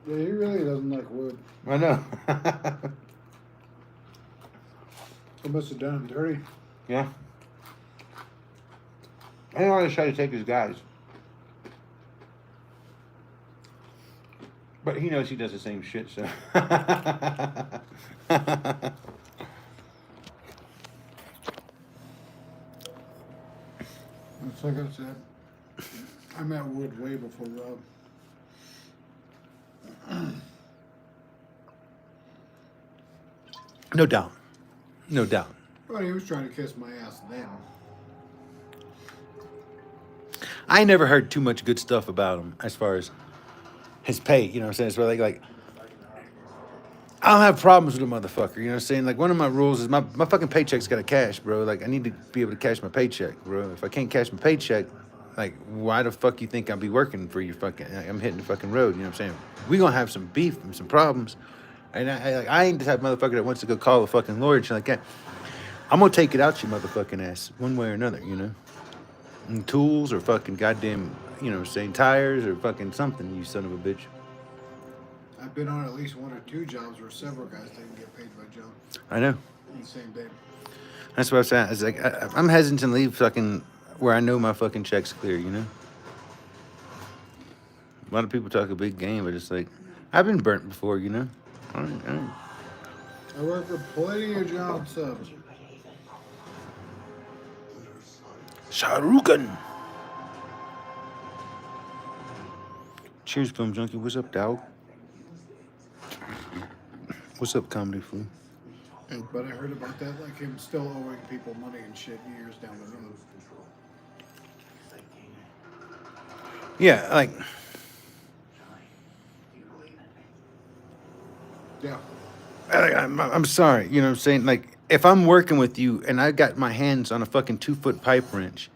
Speaker 1: he really doesn't like wood.
Speaker 2: I know.
Speaker 1: He must have done him dirty.
Speaker 2: Yeah. I didn't want to try to take his guys. But he knows he does the same shit, so.
Speaker 1: It's like I said, I met Wood way before Rob.
Speaker 2: No doubt. No doubt.
Speaker 1: Well, he was trying to kiss my ass then.
Speaker 2: I never heard too much good stuff about him as far as his pay, you know what I'm saying? It's really like I don't have problems with a motherfucker, you know what I'm saying? Like, one of my rules is my fucking paycheck's gotta cash, bro. Like, I need to be able to cash my paycheck, bro. If I can't cash my paycheck, like, why the fuck you think I'll be working for you fucking, like, I'm hitting the fucking road, you know what I'm saying? We gonna have some beef and some problems. And I ain't the type of motherfucker that wants to go call a fucking lawyer and shit like that. I'm gonna take it out your motherfucking ass, one way or another, you know? And tools or fucking goddamn, you know what I'm saying, tires or fucking something, you son of a bitch.
Speaker 1: I've been on at least one or two jobs where several guys didn't get paid by Joe
Speaker 2: I know.
Speaker 1: on the same day.
Speaker 2: That's what I'm saying. It's like, I'm hesitant to leave fucking where I know my fucking check's clear, you know? A lot of people talk a big game, but it's like, I've been burnt before, you know? All right.
Speaker 1: I work for plenty of jobs, so.
Speaker 2: Sharukan. Cheers, Film Junkie. What's up, dog? What's up, Comedy Flu?
Speaker 1: But I heard about that, like him still owing people money and shit years down the road.
Speaker 2: Yeah, like,
Speaker 1: Yeah.
Speaker 2: I'm sorry, you know what I'm saying? Like, if I'm working with you and I got my hands on a fucking 2-foot pipe wrench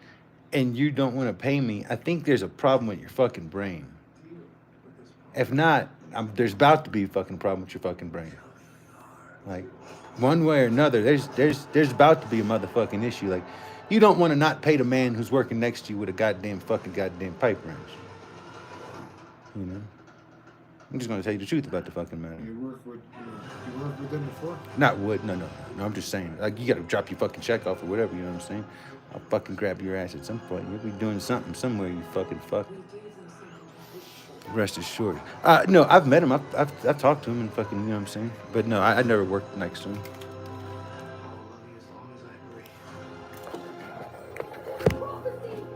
Speaker 2: and you don't want to pay me, I think there's a problem with your fucking brain. If not, there's about to be a fucking problem with your fucking brain. Like, one way or another, there's about to be a motherfucking issue. Like, you don't want to not pay the man who's working next to you with a goddamn pipe wrench. You know? I'm just gonna tell you the truth about the fucking matter.
Speaker 1: You worked with them before?
Speaker 2: Not wood, no. I'm just saying, like, you gotta drop your fucking check off or whatever, you know what I'm saying? I'll fucking grab your ass at some point. You'll be doing something somewhere, you fucking fuck. Rest assured. No, I've met him. I've talked to him and fucking, you know what I'm saying? But no, I never worked next to him.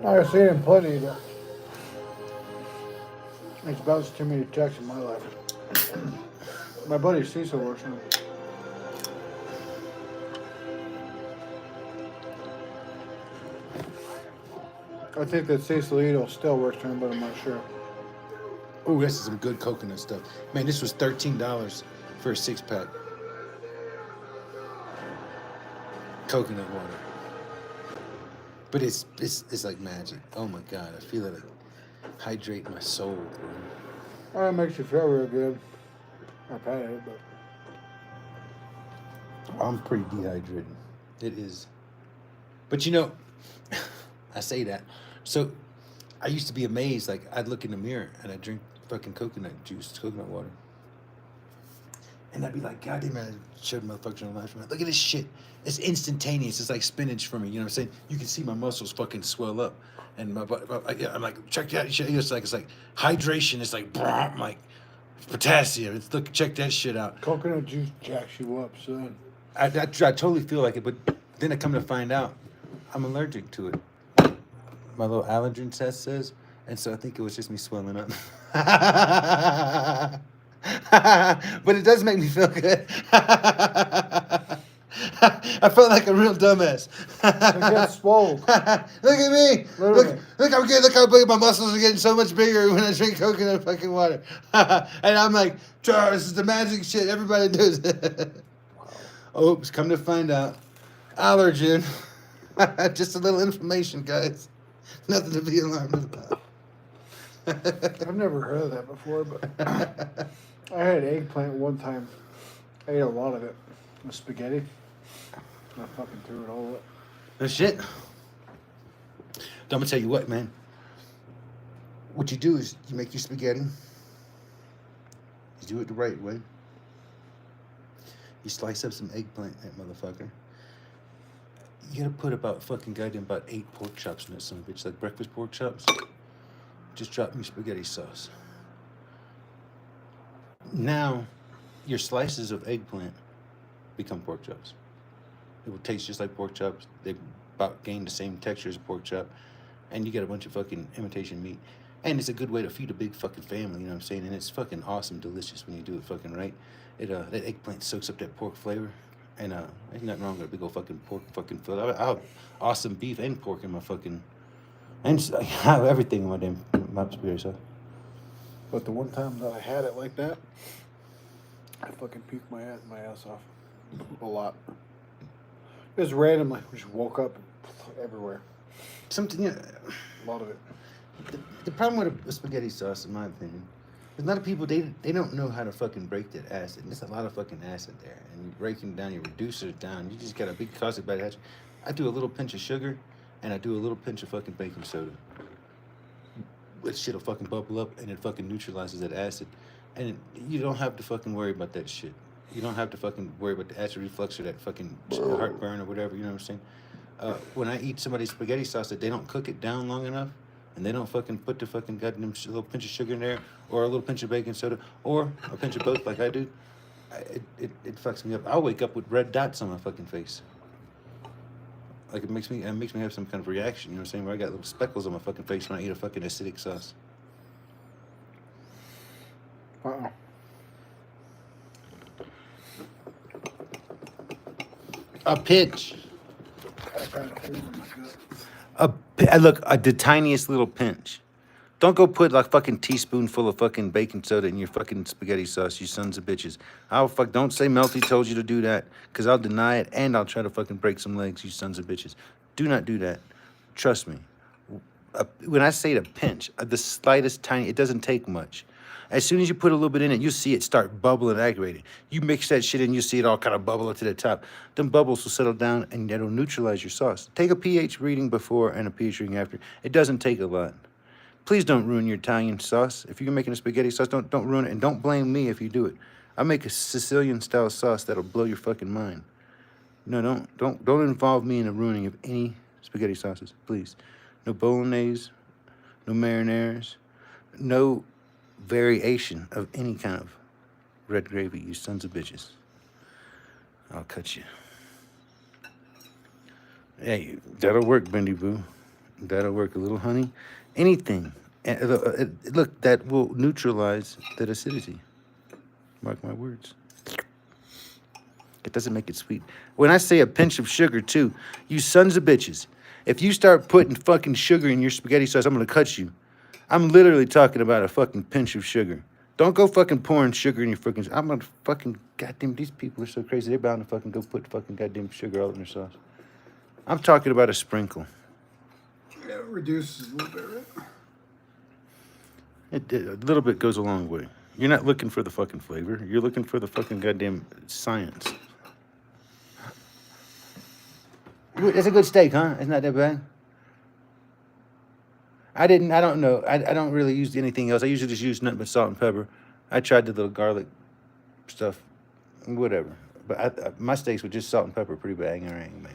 Speaker 1: I've seen him plenty, but it's about too many checks in my life. My buddy Cecil works with him. I think that Sausalito still works for him, but I'm not sure.
Speaker 2: Oh, this is some good coconut stuff. Man, this was $13 for a 6-pack. Coconut water. But it's like magic. Oh my God, I feel it like hydrate my soul, bro.
Speaker 1: It makes you feel real good. I've had it, but
Speaker 2: I'm pretty dehydrated. It is. But you know, I say that. So I used to be amazed. Like, I'd look in the mirror and I'd drink fucking coconut juice, coconut water. And I'd be like, God damn it, I showed motherfuckers on the live. Look at this shit. It's instantaneous. It's like spinach for me. You know what I'm saying? You can see my muscles fucking swell up. And I'm like, check that shit. It's like hydration. It's like, I'm like, potassium. It's, look, check that shit out.
Speaker 1: coconut juice jacks you up, son.
Speaker 2: I totally feel like it, but then I come to find out I'm allergic to it. My little allergen test says, and so I think it was just me swelling up. But it does make me feel good. I felt like a real dumbass.
Speaker 1: It gets swole.
Speaker 2: Look at me.
Speaker 1: Literally.
Speaker 2: Look how good. Look how big my muscles are getting so much bigger when I drink coconut fucking water. And I'm like, Charles, this is the magic shit. Everybody does it. Oops, come to find out, allergen. Just a little information, guys. Nothing to be alarmed about.
Speaker 1: I've never heard of that before, but I had eggplant one time. I ate a lot of it with spaghetti. I fucking threw it all up.
Speaker 2: No shit. I'm gonna tell you what, man. What you do is you make your spaghetti. You do it the right way. You slice up some eggplant, that motherfucker. You gotta put about fucking goddamn about 8 pork chops in that son of a bitch, like breakfast pork chops. Just drop me spaghetti sauce. Now, your slices of eggplant become pork chops. It will taste just like pork chops. They about gain the same texture as a pork chop. And you get a bunch of fucking imitation meat. And it's a good way to feed a big fucking family, you know what I'm saying? And it's fucking awesome, delicious when you do it fucking right. That eggplant soaks up that pork flavor. And ain't nothing wrong with a big old fucking pork fucking fillet. I have awesome beef and pork in my fucking... And I have everything in my damn spaghetti sauce.
Speaker 1: But the one time that I had it like that, I fucking puked my ass off a lot. It was random, like we just woke up everywhere.
Speaker 2: Something, yeah.
Speaker 1: A lot of it.
Speaker 2: The problem with a spaghetti sauce, in my opinion, is a lot of people, they don't know how to fucking break that acid. There's a lot of fucking acid there. And you breaking down, you reduce it down. You just got a big caustic bad acid. I do a little pinch of sugar, and I do a little pinch of fucking baking soda. That shit'll fucking bubble up, and it fucking neutralizes that acid. And you don't have to fucking worry about that shit. You don't have to fucking worry about the acid reflux or that fucking heartburn or whatever, you know what I'm saying? When I eat somebody's spaghetti sauce that they don't cook it down long enough, and they don't fucking put the fucking goddamn little pinch of sugar in there, or a little pinch of baking soda, or a pinch of both like I do, it fucks me up. I'll wake up with red dots on my fucking face. Like it makes me have some kind of reaction, you know what I'm saying? Where I got little speckles on my fucking face when I eat a fucking acidic sauce. A pinch. Look, the tiniest little pinch. Don't go put like fucking teaspoonful of fucking baking soda in your fucking spaghetti sauce, you sons of bitches. Don't say Melty told you to do that, because I'll deny it and I'll try to fucking break some legs, you sons of bitches. Do not do that. Trust me. When I say the pinch, the slightest tiny, it doesn't take much. As soon as you put a little bit in it, you see it start bubbling and aggravating. You mix that shit in, you see it all kind of bubble up to the top. Them bubbles will settle down and that'll neutralize your sauce. Take a pH reading before and a pH reading after. It doesn't take a lot. Please don't ruin your Italian sauce. If you're making a spaghetti sauce, don't ruin it. And don't blame me if you do it. I make a Sicilian-style sauce that'll blow your fucking mind. No, don't involve me in the ruining of any spaghetti sauces, please. No bolognese, no marinares, no variation of any kind of red gravy, you sons of bitches. I'll cut you. Hey, that'll work, Bendy Boo. That'll work. A little honey, anything. Look, that will neutralize that acidity. Mark my words. It doesn't make it sweet. When I say a pinch of sugar, too, you sons of bitches, If you start putting fucking sugar in your spaghetti sauce, I'm gonna cut you. I'm literally talking about a fucking pinch of sugar. Don't go fucking pouring sugar in your fucking. I'm gonna fucking goddamn. These people are so crazy. They're bound to fucking go put fucking goddamn sugar all in their sauce. I'm talking about a sprinkle.
Speaker 1: Yeah, it reduces a little bit, right?
Speaker 2: A little bit goes a long way. You're not looking for the fucking flavor. You're looking for the fucking goddamn science. It's a good steak, huh? It's not that bad. I don't know. I don't really use anything else. I usually just use nothing but salt and pepper. I tried the little garlic stuff, whatever. But my steaks with just salt and pepper, pretty bang, man.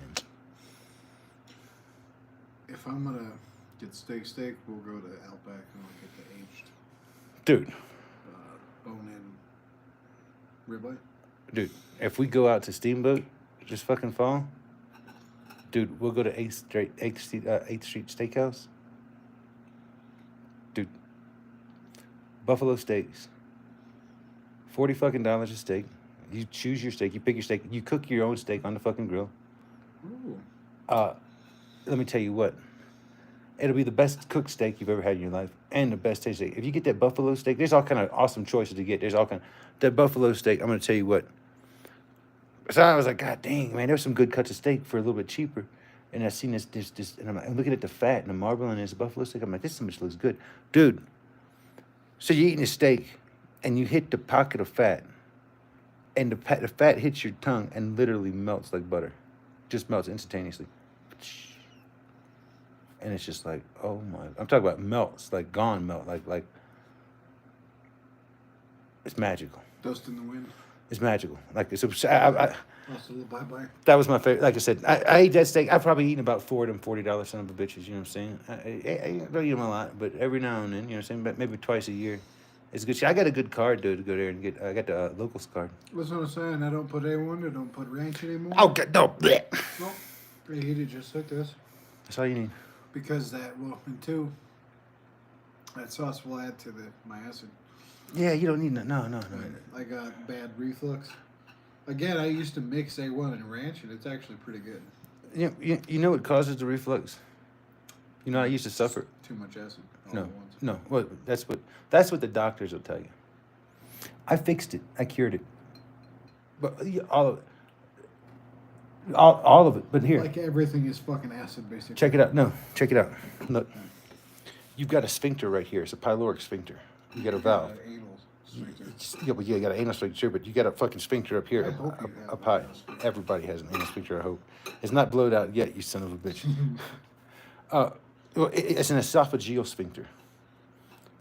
Speaker 1: If I'm gonna get steak, we'll go to Outback and I'll get the aged
Speaker 2: Dude,
Speaker 1: bone-in ribeye.
Speaker 2: dude, if we go out to Steamboat this fucking fall, dude, we'll go to 8th Street Steakhouse. Dude, buffalo steaks, $40 a steak. You choose your steak. You pick your steak. You cook your own steak on the fucking grill.
Speaker 1: Ooh.
Speaker 2: Let me tell you what. It'll be the best cooked steak you've ever had in your life, and the best tasting steak. If you get that buffalo steak, there's all kind of awesome choices to get. There's all kind. That buffalo steak. I'm gonna tell you what. So I was like, God dang, man, there's some good cuts of steak for a little bit cheaper. And I seen this, and I'm looking at the fat and the marble and this buffalo steak. I'm like, this much looks good, dude. So you're eating a steak, and you hit the pocket of fat, and the fat hits your tongue and literally melts like butter, just melts instantaneously. And it's just like, oh my! I'm talking about melts, like gone melt, like. It's magical.
Speaker 1: Dust in the wind.
Speaker 2: It's magical. Like it's.
Speaker 1: Also a little bye-bye.
Speaker 2: That was my favorite. Like I said, I ate that steak. I've probably eaten about 4 of them $40 son of a bitches. You know what I'm saying? I don't eat them a lot, but every now and then, you know what I'm saying? But maybe twice a year. It's good shit. I got a good card, dude, to go there and get. I got the locals card.
Speaker 1: That's what I'm saying. I don't put A1. I don't put ranch anymore.
Speaker 2: Oh, God, no. Bleh.
Speaker 1: Nope. Preheated just like this.
Speaker 2: That's all you need.
Speaker 1: Because and two, that sauce will add to my acid.
Speaker 2: Yeah, you don't need no.
Speaker 1: I got bad reflux. Again, I used to mix A1 and ranch, and it's actually pretty good.
Speaker 2: You know what causes the reflux? You know, I used to suffer.
Speaker 1: Too much acid. All at once.
Speaker 2: No. Well, that's what the doctors will tell you. I fixed it. I cured it. But all of it. All of it. But here.
Speaker 1: Like everything is fucking acid, basically.
Speaker 2: Check it out. No, check it out. Look. You've got a sphincter right here. It's a pyloric sphincter. You got a valve.
Speaker 1: Anal sphincter.
Speaker 2: Yeah, but you got an anal sphincter, but you got a fucking sphincter up here.
Speaker 1: I hope you have
Speaker 2: Up high.
Speaker 1: an anal sphincter.
Speaker 2: Everybody has an anal sphincter, I hope. It's not blowed out yet, you son of a bitch. Well, it's an esophageal sphincter.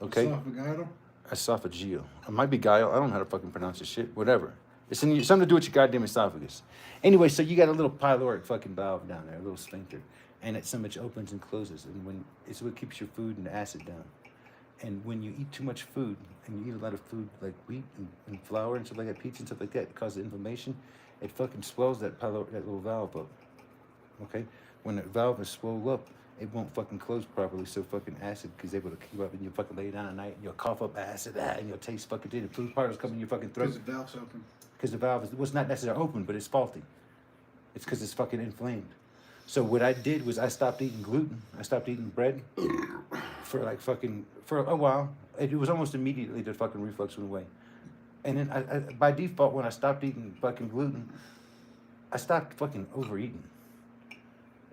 Speaker 2: Okay?
Speaker 1: Esophageal?
Speaker 2: Esophageal. It might be guile. I don't know how to fucking pronounce this shit. Whatever. It's something to do with your goddamn esophagus. Anyway, so you got a little pyloric fucking valve down there, a little sphincter. And it's so much opens and closes. And it's what keeps your food and the acid down. And when you eat too much food, and you eat a lot of food like wheat and flour and stuff like that, pizza and stuff like that, it causes inflammation. It fucking swells that little valve up. Okay? When the valve is swelled up, it won't fucking close properly, so fucking acid is able to keep up, and you'll fucking lay down at night, and you'll cough up acid, and you'll taste fucking the food particles coming in your fucking throat.
Speaker 1: Because the valve's open.
Speaker 2: Because the valve was not necessarily open, but it's faulty. It's because it's fucking inflamed. So what I did was I stopped eating gluten. I stopped eating bread for a while. It was almost immediately the fucking reflux went away. And then I by default, when I stopped eating fucking gluten, I stopped fucking overeating.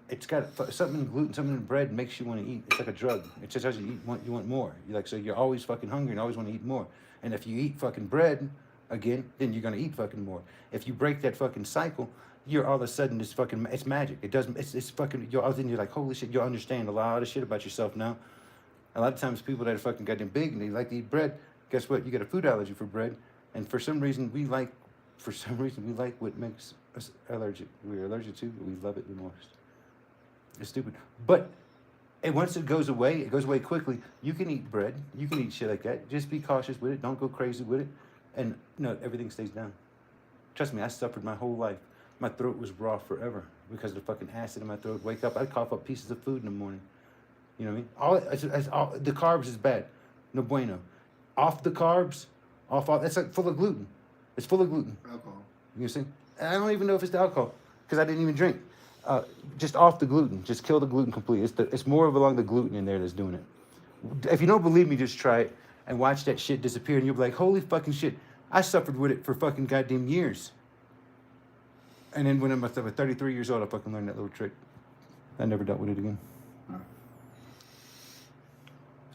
Speaker 2: It's got something in gluten, something in bread makes you want to eat. It's like a drug. It just tells you you want more. So you're always fucking hungry and always want to eat more. And if you eat fucking bread again, then you're gonna eat fucking more. If you break that fucking cycle, you're all of a sudden it's magic. It's fucking you're like, holy shit, you'll understand a lot of shit about yourself now. A lot of times people that are fucking goddamn big and they like to eat bread, guess what? You got a food allergy for bread. And for some reason we like what makes us allergic. We're allergic to, but we love it the most. It's stupid. But once it goes away quickly. You can eat bread. You can eat shit like that. Just be cautious with it. Don't go crazy with it. And no, everything stays down. Trust me, I suffered my whole life. My throat was raw forever because of the fucking acid in my throat. Wake up, I'd cough up pieces of food in the morning. You know what I mean? All the carbs is bad. No bueno. Off the carbs, that's like full of gluten. It's full of gluten.
Speaker 1: Alcohol.
Speaker 2: You see? I don't even know if it's the alcohol because I didn't even drink. Just off the gluten. Just kill the gluten completely. It's more of along the gluten in there that's doing it. If you don't believe me, just try it and watch that shit disappear, and you'll be like, holy fucking shit. I suffered with it for fucking goddamn years. And then when I'm 33 years old, I fucking learned that little trick. I never dealt with it again.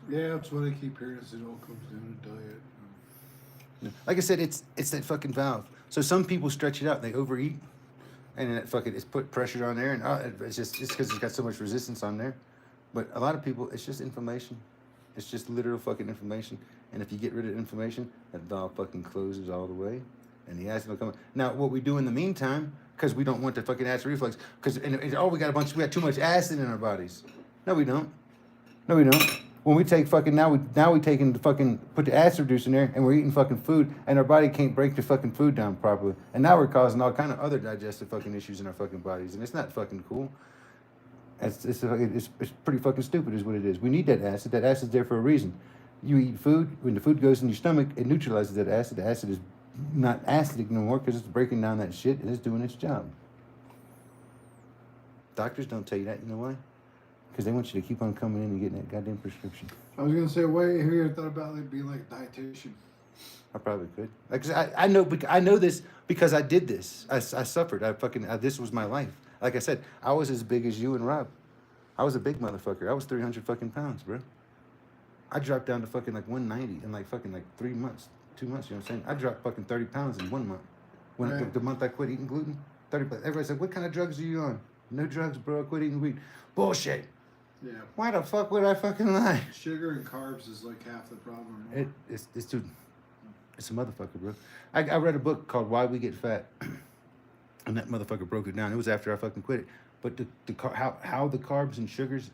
Speaker 1: Yeah, that's what I keep hearing is it all comes down to diet.
Speaker 2: Like I said, it's that fucking valve. So some people stretch it out, they overeat, and then it's put pressure on there, and it's because it's got so much resistance on there. But a lot of people, it's just inflammation. It's just literal fucking inflammation. And if you get rid of inflammation, that valve fucking closes all the way, and the acid will come. Now, what we do in the meantime, because we don't want the fucking acid reflux, because we got too much acid in our bodies. No, we don't. No, we don't. When we take fucking now we taking the fucking put the acid reducer in there, and we're eating fucking food, and our body can't break the fucking food down properly, and now we're causing all kind of other digestive fucking issues in our fucking bodies, and it's not fucking cool. It's pretty fucking stupid, is what it is. We need that acid. That acid's there for a reason. You eat food, when the food goes in your stomach, it neutralizes that acid. The acid is not acidic no more because it's breaking down that shit and it's doing its job. Doctors don't tell you that. You know why? Because they want you to keep on coming in and getting that goddamn prescription.
Speaker 1: I was gonna say, why have you ever thought about like being like a dietitian?
Speaker 2: I probably could. Like, I know this because I did this. I suffered. This was my life. Like I said, I was as big as you and Rob. I was a big motherfucker. I was 300 fucking pounds, bro. I dropped down to fucking like 190 in like fucking like 3 months, 2 months. You know what I'm saying? I dropped fucking 30 pounds in 1 month. When
Speaker 1: Right.
Speaker 2: the month I quit eating gluten, 30. Everybody said, "What kind of drugs are you on?" No drugs, bro. I quit eating wheat. Bullshit.
Speaker 1: Yeah.
Speaker 2: Why the fuck would I fucking lie?
Speaker 1: Sugar and carbs is like half the problem. or more.
Speaker 2: It's a motherfucker, bro. I read a book called Why We Get Fat, and that motherfucker broke it down. It was after I fucking quit it. But how the carbs and sugars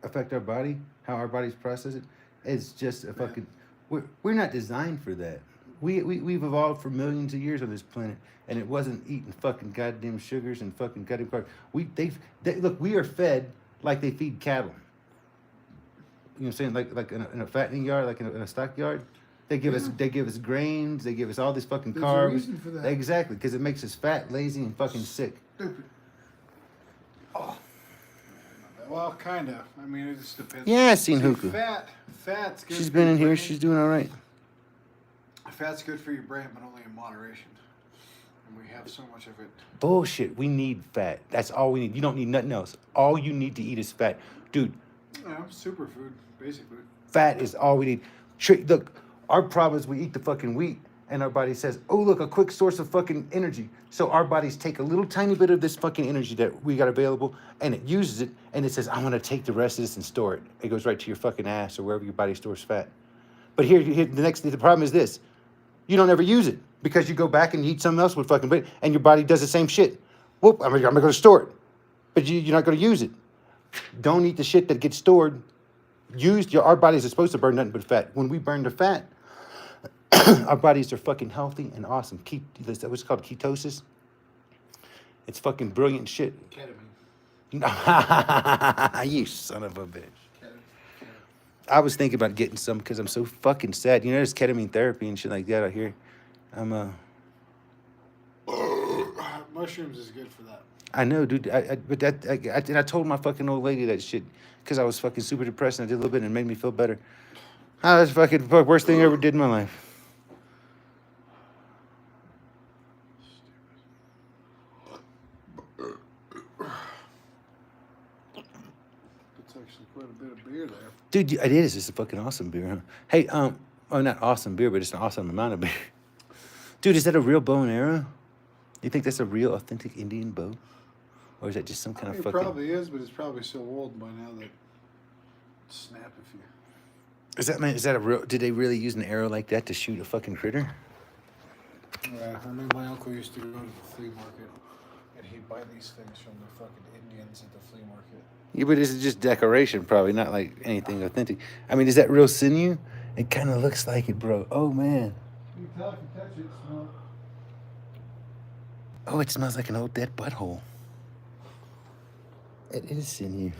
Speaker 2: affect our body, how our bodies process it, it's just a fucking. We're not designed for that. We've evolved for millions of years on this planet, and it wasn't eating fucking goddamn sugars and fucking goddamn carbs. Look, we are fed like they feed cattle. You know what I'm saying? Like in a fattening yard, like in a stockyard. They give us grains. They give us all this fucking
Speaker 1: There's
Speaker 2: carbs.
Speaker 1: a reason for that.
Speaker 2: Exactly, because it makes us fat, lazy, and fucking sick.
Speaker 1: Stupid. Oh. Well, kind of. I mean, it just depends.
Speaker 2: Yeah, I seen
Speaker 1: See,
Speaker 2: Huku.
Speaker 1: Fat's good.
Speaker 2: She's
Speaker 1: for
Speaker 2: been
Speaker 1: your
Speaker 2: in here.
Speaker 1: brain.
Speaker 2: She's doing all right.
Speaker 1: Fat's good for your brain, but only in moderation. And we have so much of it.
Speaker 2: Bullshit. We need fat. That's all we need. You don't need nothing else. All you need to eat is fat, dude.
Speaker 1: Superfood, basically.
Speaker 2: Fat is all we need. Look, our problem is we eat the fucking wheat, and our body says, "Oh, look, a quick source of fucking energy." So our bodies take a little tiny bit of this fucking energy that we got available, and it uses it, and it says, "I'm gonna take the rest of this and store it." It goes right to your fucking ass or wherever your body stores fat. But here the problem is this: you don't ever use it because you go back and you eat something else with fucking, and your body does the same shit. Whoop! I'm going to store it, but you're not going to use it. Don't eat the shit that gets stored. Our bodies are supposed to burn nothing but fat. When we burn the fat, our bodies are fucking healthy and awesome. What's called ketosis. It's fucking brilliant shit.
Speaker 1: Ketamine.
Speaker 2: You son of a bitch. I was thinking about getting some because I'm so fucking sad. You know, there's ketamine therapy and shit like that out here.
Speaker 1: Mushrooms is good for that.
Speaker 2: I know, dude. I told my fucking old lady that shit because I was fucking super depressed, and I did a little bit, and it made me feel better. That's fucking worst thing I ever did in my life.
Speaker 1: That's actually quite a bit of beer there.
Speaker 2: Dude, it is. It's a fucking awesome beer, huh? Hey, not awesome beer, but it's an awesome amount of beer. Dude, is that a real bow and arrow? You think that's a real, authentic Indian bow? Or is that just some kind of
Speaker 1: It
Speaker 2: fucking...
Speaker 1: probably is, but it's probably so old by now that snap if you...
Speaker 2: Is that a real... Did they really use an arrow like that to shoot a fucking critter?
Speaker 1: Yeah, I mean, my uncle used to go to the flea market, and he'd buy these things from the fucking Indians at the flea market.
Speaker 2: Yeah, but it's just decoration, probably, not like anything authentic. I mean, is that real sinew? It kind of looks like it, bro. Oh, man.
Speaker 1: You can tell if you touch it, smell it.
Speaker 2: Oh, it smells like an old dead butthole. It is sinew.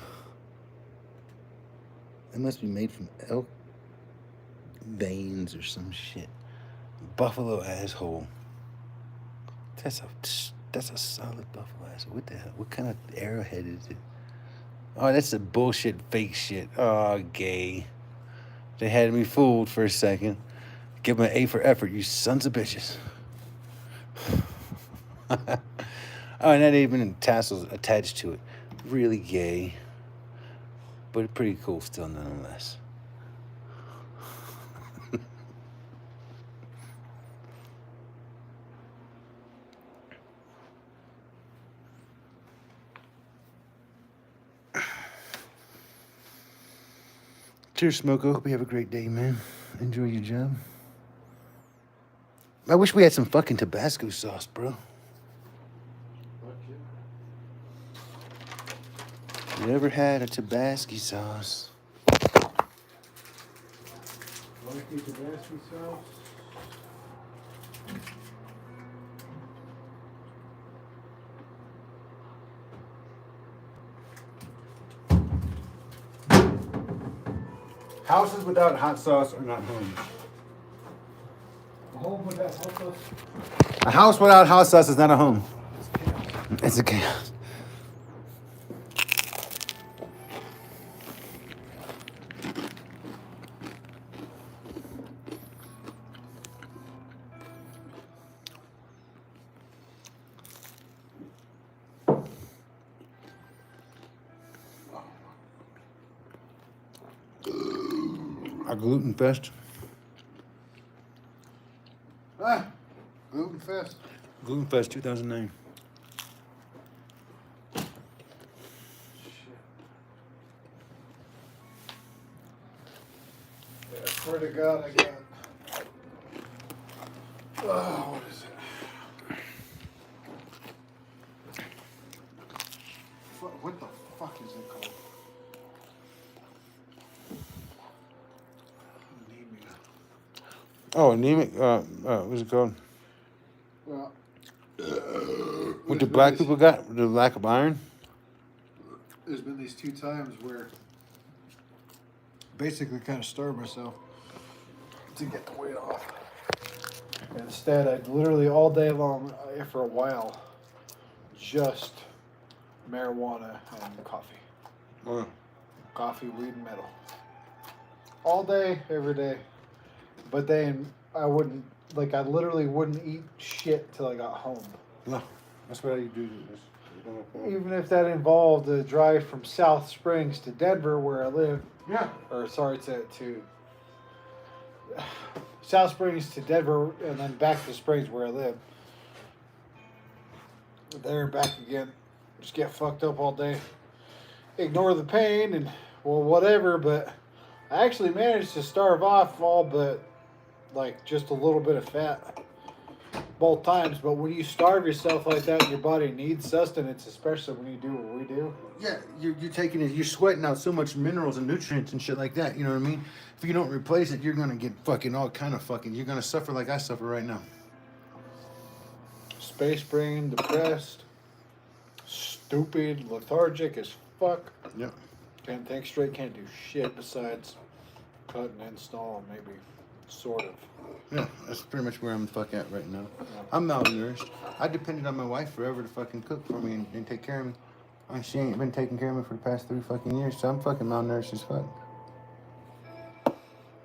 Speaker 2: It must be made from elk veins or some shit. Buffalo asshole. That's a solid buffalo ass. What the hell? What kind of arrowhead is it? Oh, that's a bullshit fake shit. Oh, gay. They had me fooled for a second. Give them an A for effort, you sons of bitches. Oh, and that even tassels attached to it. Really gay. But pretty cool still nonetheless. Cheers, Smoko. Hope you have a great day, man. Enjoy your job. I wish we had some fucking Tabasco sauce, bro. You ever had a Tabasco sauce?
Speaker 1: Like the Tabasco sauce?
Speaker 2: Houses without hot sauce are not homes.
Speaker 1: A home with that hot sauce?
Speaker 2: A house without hot sauce is not a home. It's a chaos. A gluten fest.
Speaker 1: Ah, Gluten Fest.
Speaker 2: Gluten Fest 2009.
Speaker 1: Yeah, I swear to God, I got. Oh, what is it? What the fuck is it called? Anemia.
Speaker 2: Oh, anemic. What's it called?
Speaker 1: Well,
Speaker 2: What the black people got? The lack of iron?
Speaker 1: there's been these 2 times where basically kind of starved myself to get the weight off. Instead, I literally all day long, for a while, just marijuana and coffee.
Speaker 2: Oh.
Speaker 1: Coffee, weed, and metal. All day, every day. But then I wouldn't, I literally wouldn't eat shit till I got home.
Speaker 2: No, that's what you do.
Speaker 1: Even if that involved a drive from South Springs to Denver, where I live.
Speaker 2: Yeah.
Speaker 1: Or, sorry, to South Springs to Denver, and then back to Springs, where I live. There and back again. Just get fucked up all day. Ignore the pain and, well, whatever, but I actually managed to starve off all but, just a little bit of fat both times. But when you starve yourself like that, your body needs sustenance, especially when you do what we do.
Speaker 2: Yeah, you're taking it. You're sweating out so much minerals and nutrients and shit like that. You know what I mean? If you don't replace it, you're gonna get fucking all kind of fucking. You're gonna suffer like I suffer right now.
Speaker 1: Space brain, depressed, stupid, lethargic as fuck.
Speaker 2: Yep.
Speaker 1: Can't think straight, can't do shit besides cut and install, maybe, sort of.
Speaker 2: Yeah, that's pretty much where I'm fuck at right now. I'm malnourished. I depended on my wife forever to fucking cook for me and take care of me. And she ain't been taking care of me for the past 3 fucking years, so I'm fucking malnourished as fuck.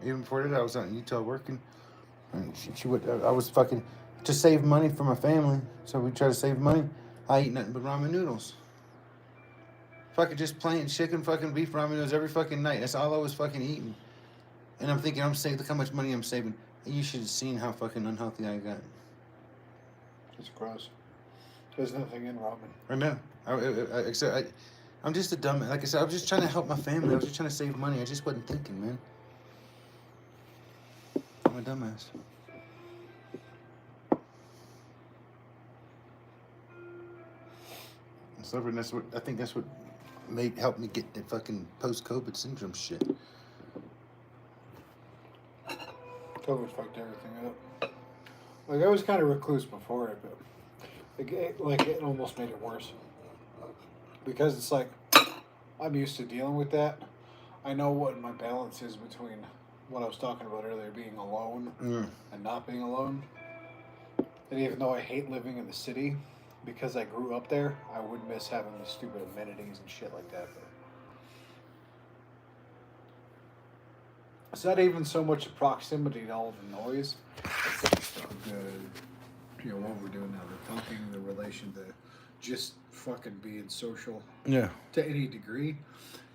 Speaker 2: Even before that, I was out in Utah working. And she would. I was fucking to save money for my family. So we try to save money. I eat nothing but ramen noodles. Fucking just plain chicken, fucking beef ramen noodles every fucking night. That's all I was fucking eating. And I'm thinking, I'm saving. Look how much money I'm saving. And you should have seen how fucking unhealthy I got.
Speaker 1: It's gross. There's nothing in ramen.
Speaker 2: I know. I'm just a dumb. Like I said, I was just trying to help my family. I was just trying to save money. I just wasn't thinking, man. I'm a dumbass. And so that's what I think. That's what helped me get the fucking post-COVID syndrome shit.
Speaker 1: COVID fucked everything up. I was kind of recluse before it, but it almost made it worse. Because it's I'm used to dealing with that. I know what my balance is between what I was talking about earlier, being alone and not being alone. And even though I hate living in the city, because I grew up there, I would miss having the stupid amenities and shit like that. But it's not even so much the proximity to all the noise. You know what we're doing now, the talking, the relation to just fucking being social
Speaker 2: Yeah.
Speaker 1: to any degree.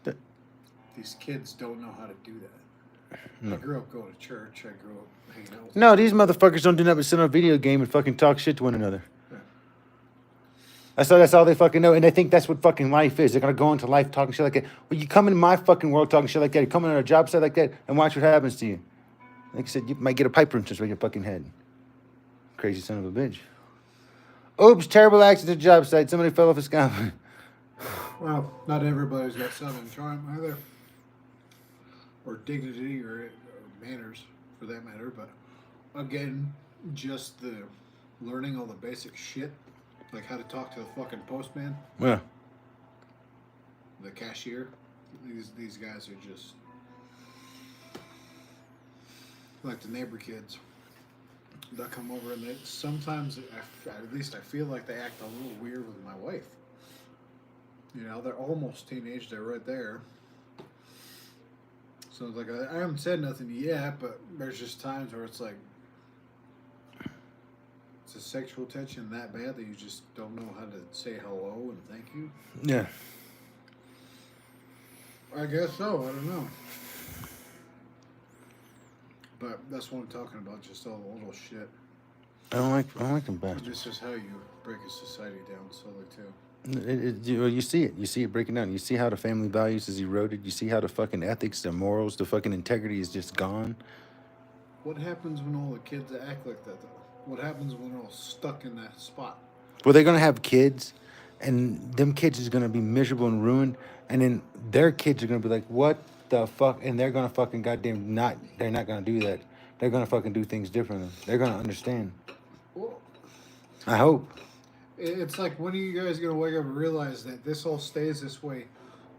Speaker 2: That-
Speaker 1: These kids don't know how to do that.
Speaker 2: No.
Speaker 1: I grew up going to church. I grew up hanging out with
Speaker 2: No, these motherfuckers don't do nothing but sit on a video game and fucking talk shit to one another.
Speaker 1: Yeah.
Speaker 2: That's all they fucking know, and they think that's what fucking life is. They're gonna go into life talking shit like that. Well, you come into my fucking world talking shit like that. You come into a job site like that, and watch what happens to you. Like I said, you might get a pipe wrench right your fucking head. Crazy son of a bitch. Oops, terrible accident at the job site. Somebody fell off a scaffold.
Speaker 1: Well, not everybody's got Southern charm either, or dignity, or manners, for that matter. But again, just the learning all the basic shit, like how to talk to the fucking postman,
Speaker 2: Yeah.
Speaker 1: the cashier. These guys are just like the neighbor kids that come over, and they sometimes, at least I feel like they act a little weird with my wife. You know, they're almost teenage. They're right there. So it's like I haven't said nothing yet, but there's just times where it's like it's a sexual tension that bad that you just don't know how to say hello and thank you.
Speaker 2: Yeah.
Speaker 1: I guess so. I don't know. But that's what I'm talking about. Just all the little shit.
Speaker 2: I don't like them bastards.
Speaker 1: This is how you break a society down slowly too.
Speaker 2: You see it. You see it breaking down. You see how the family values is eroded. You see how the fucking ethics, the morals, the fucking integrity is just gone.
Speaker 1: What happens when all the kids act like that, though? What happens when they're all stuck in that spot?
Speaker 2: Well, they're gonna have kids, and them kids is gonna be miserable and ruined, and then their kids are gonna be like, "What the fuck?" And they're gonna fucking goddamn not. They're not gonna do that. They're gonna fucking do things differently. They're gonna understand.
Speaker 1: Well,
Speaker 2: I hope.
Speaker 1: it's like, when are you guys gonna wake up and realize that this all stays this way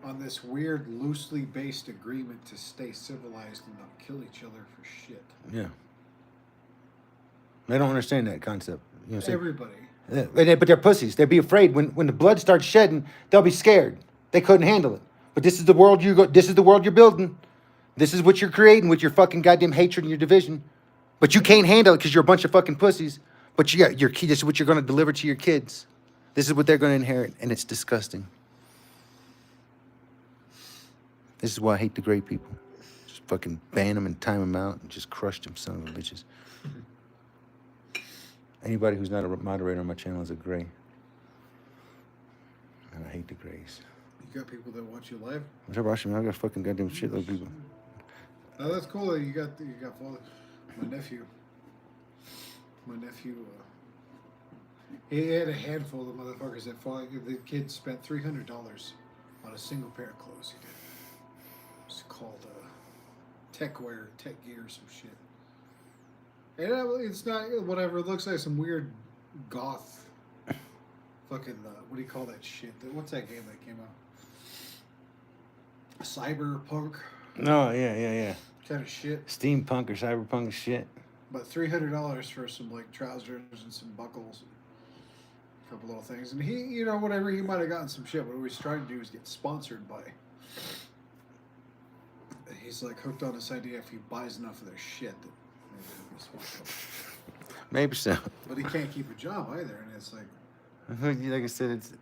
Speaker 1: on this weird, loosely based agreement to stay civilized and not kill each other for shit?
Speaker 2: Yeah. They don't understand that concept. You know what I'm saying?
Speaker 1: Everybody.
Speaker 2: Yeah, but they're pussies. They'd be afraid when the blood starts shedding. They'll be scared. They couldn't handle it. But this is the world This is the world you're building. This is what you're creating with your fucking goddamn hatred and your division. But you can't handle it because you're a bunch of fucking pussies. But you got your kid. This is what you're going to deliver to your kids. This is what they're going to inherit, and it's disgusting. This is why I hate the gray people. Just fucking ban them and time them out and just crush them, son of a bitches. Anybody who's not a moderator on my channel is a gray. And I hate the grays.
Speaker 1: You got people that watch you live?
Speaker 2: What's up, Russian? I got fucking goddamn shitload of people.
Speaker 1: Oh, that's cool that you got father. My nephew, he had a handful of motherfuckers that followed. The kid spent $300 on a single pair of clothes. He did. It's called tech gear, some shit. And it's not whatever. It looks like some weird goth fucking what do you call that shit? What's that game that came out? Cyberpunk
Speaker 2: No, yeah.
Speaker 1: kind of shit.
Speaker 2: Steampunk or cyberpunk shit.
Speaker 1: But $300 for some like trousers and some buckles and a couple little things. And he, you know, whatever, he might have gotten some shit. What he's trying to do is get sponsored by. He's like hooked on this idea if he buys enough of their shit that maybe he'll be sponsored.
Speaker 2: Maybe so.
Speaker 1: But he can't keep a job either, and it's like.
Speaker 2: Like I said, it's.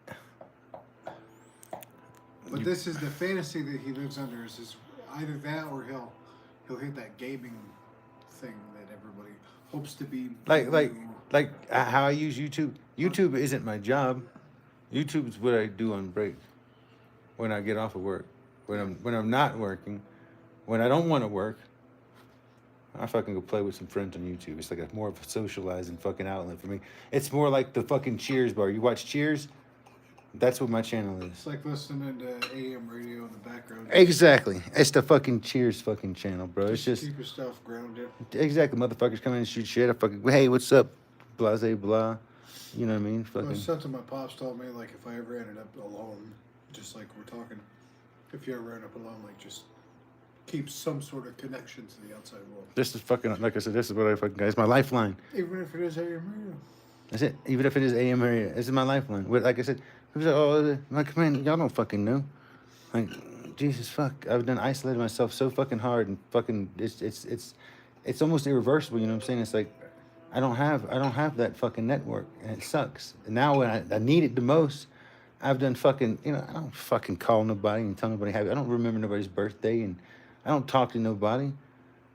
Speaker 1: But this is the fantasy that he lives under. Is either that or he'll hit that gaming thing that everybody hopes to be.
Speaker 2: Like how I use YouTube. YouTube isn't my job. YouTube's what I do on break. When I get off of work. When I'm not working. When I don't want to work. I fucking go play with some friends on YouTube. It's like a more of a socializing fucking outlet for me. It's more like the fucking Cheers bar. You watch Cheers? That's what my channel is.
Speaker 1: It's like listening to AM radio in the background.
Speaker 2: Exactly. It's the fucking Cheers fucking channel, bro. It's just
Speaker 1: keep your stuff grounded.
Speaker 2: exactly. Motherfuckers come in and shoot shit. I fucking, hey, what's up? Blase blah. You know what I mean?
Speaker 1: Well,
Speaker 2: Fucking.
Speaker 1: something my pops told me, like if I ever ended up alone, just like we're talking, if you ever end up alone, like just keep some sort of connection to the outside world.
Speaker 2: This is fucking, like I said, this is what I fucking, guys, my lifeline.
Speaker 1: Even if it is AM radio.
Speaker 2: That's it. Even if it is AM area, this is my lifeline. Like I said, people say, "Oh, like man, y'all don't fucking know." Like, Jesus fuck, I've done isolated myself so fucking hard and fucking it's almost irreversible. You know what I'm saying? It's like I don't have that fucking network, and it sucks. And now when I need it the most, I've done fucking I don't fucking call nobody and tell nobody happy. I don't remember nobody's birthday, and I don't talk to nobody.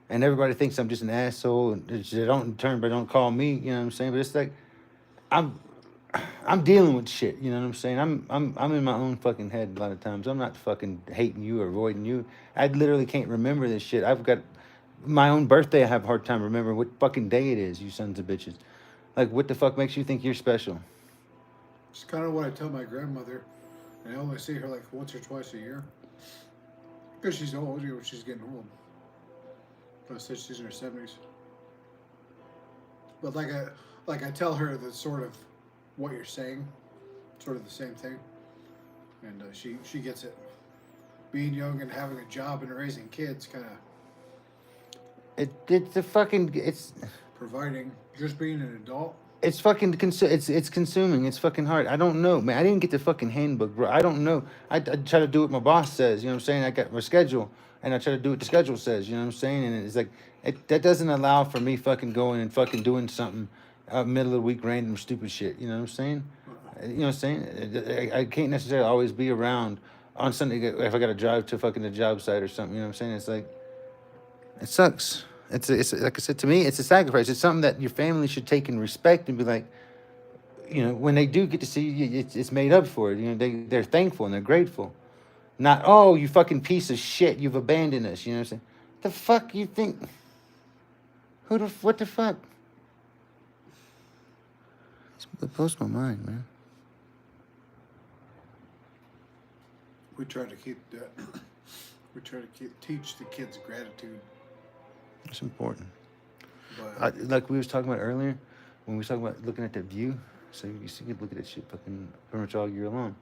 Speaker 2: And everybody thinks I'm just an asshole, and they don't call me. You know what I'm saying? But it's like I'm I'm dealing with shit. You know what I'm saying? I'm in my own fucking head a lot of times. I'm not fucking hating you or avoiding you. I literally can't remember this shit. I've got my own birthday. I have a hard time remembering what fucking day it is. You sons of bitches. Like, what the fuck makes you think you're special?
Speaker 1: It's kind of what I tell my grandmother, and I only see her like once or twice a year. Because she's old, she's getting old. I said she's in her 70s. But like I tell her the sort of what you're saying, sort of the same thing, and she gets it. Being young and having a job and raising kids, kind of.
Speaker 2: It's
Speaker 1: Providing, just being an adult.
Speaker 2: It's fucking it's consuming. It's fucking hard. I don't know, man. I didn't get the fucking handbook, bro. I don't know. I try to do what my boss says. You know what I'm saying? I got my schedule, and I try to do what the schedule says. You know what I'm saying? And it's like that doesn't allow for me fucking going and fucking doing something middle of the week, random stupid shit. You know what I'm saying? You know what I'm saying? I can't necessarily always be around on Sunday if I got to drive to fucking the job site or something. You know what I'm saying? It's like it sucks. It's like I said, to me, it's a sacrifice. It's something that your family should take and respect and be like, when they do get to see you, it's made up for it. They're thankful and they're grateful. Not, oh, you fucking piece of shit, you've abandoned us. You know what I'm saying? The fuck you think? What the fuck? It blows my mind, man.
Speaker 1: We try to keep that. We try to teach the kids gratitude.
Speaker 2: It's important.
Speaker 1: But
Speaker 2: Like we was talking about earlier, when we was talking about looking at the view, so you could look at that shit fucking pretty much all year long.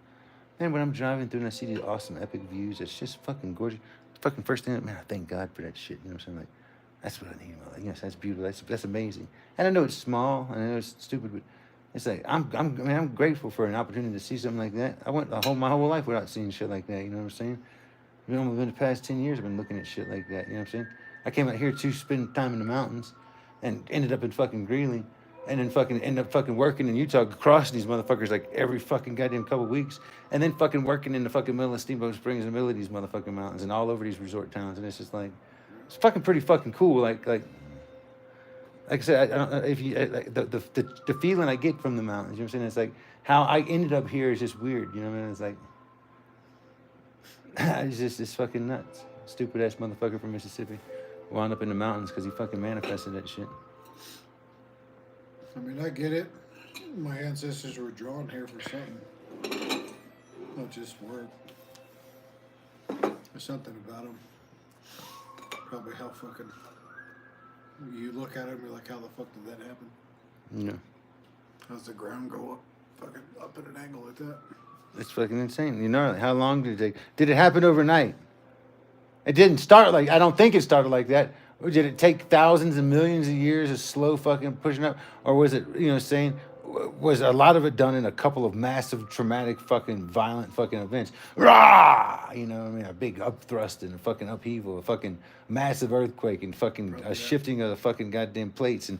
Speaker 2: Man, when I'm driving through and I see these awesome epic views, it's just fucking gorgeous. The fucking first thing, man, I thank God for that shit. You know what I'm saying? Like, that's what I need in my life. Yes, that's beautiful. That's amazing. And I know it's small, and I know it's stupid, but it's like I'm grateful for an opportunity to see something like that. I went my whole life without seeing shit like that. You know what I'm saying? Within the past 10 years, I've been looking at shit like that. You know what I'm saying? I came out here to spend time in the mountains, and ended up in fucking Greeley, and then fucking ended up fucking working in Utah, crossing these motherfuckers like every fucking goddamn couple weeks, and then fucking working in the fucking middle of Steamboat Springs, in the middle of these motherfucking mountains, and all over these resort towns, and it's just like, it's fucking pretty fucking cool. Like I said, I don't know if you like the feeling I get from the mountains. You know what I'm saying? It's like how I ended up here is just weird. You know what I mean? It's like it's fucking nuts. Stupid ass motherfucker from Mississippi wound up in the mountains because he fucking manifested that shit.
Speaker 1: I mean, I get it. My ancestors were drawn here for something, not just work. There's something about them. Probably how fucking you look at them, you're like, how the fuck did that happen?
Speaker 2: Yeah.
Speaker 1: How's the ground go up, fucking up at an angle like that?
Speaker 2: It's fucking insane. How long did it take? Did it happen overnight? It didn't start like, I don't think it started like that. Or did it take thousands and millions of years of slow fucking pushing up? Or was it, was a lot of it done in a couple of massive, traumatic, fucking violent fucking events? Rah! A big upthrust and a fucking upheaval, a fucking massive earthquake and fucking a shifting of the fucking goddamn plates and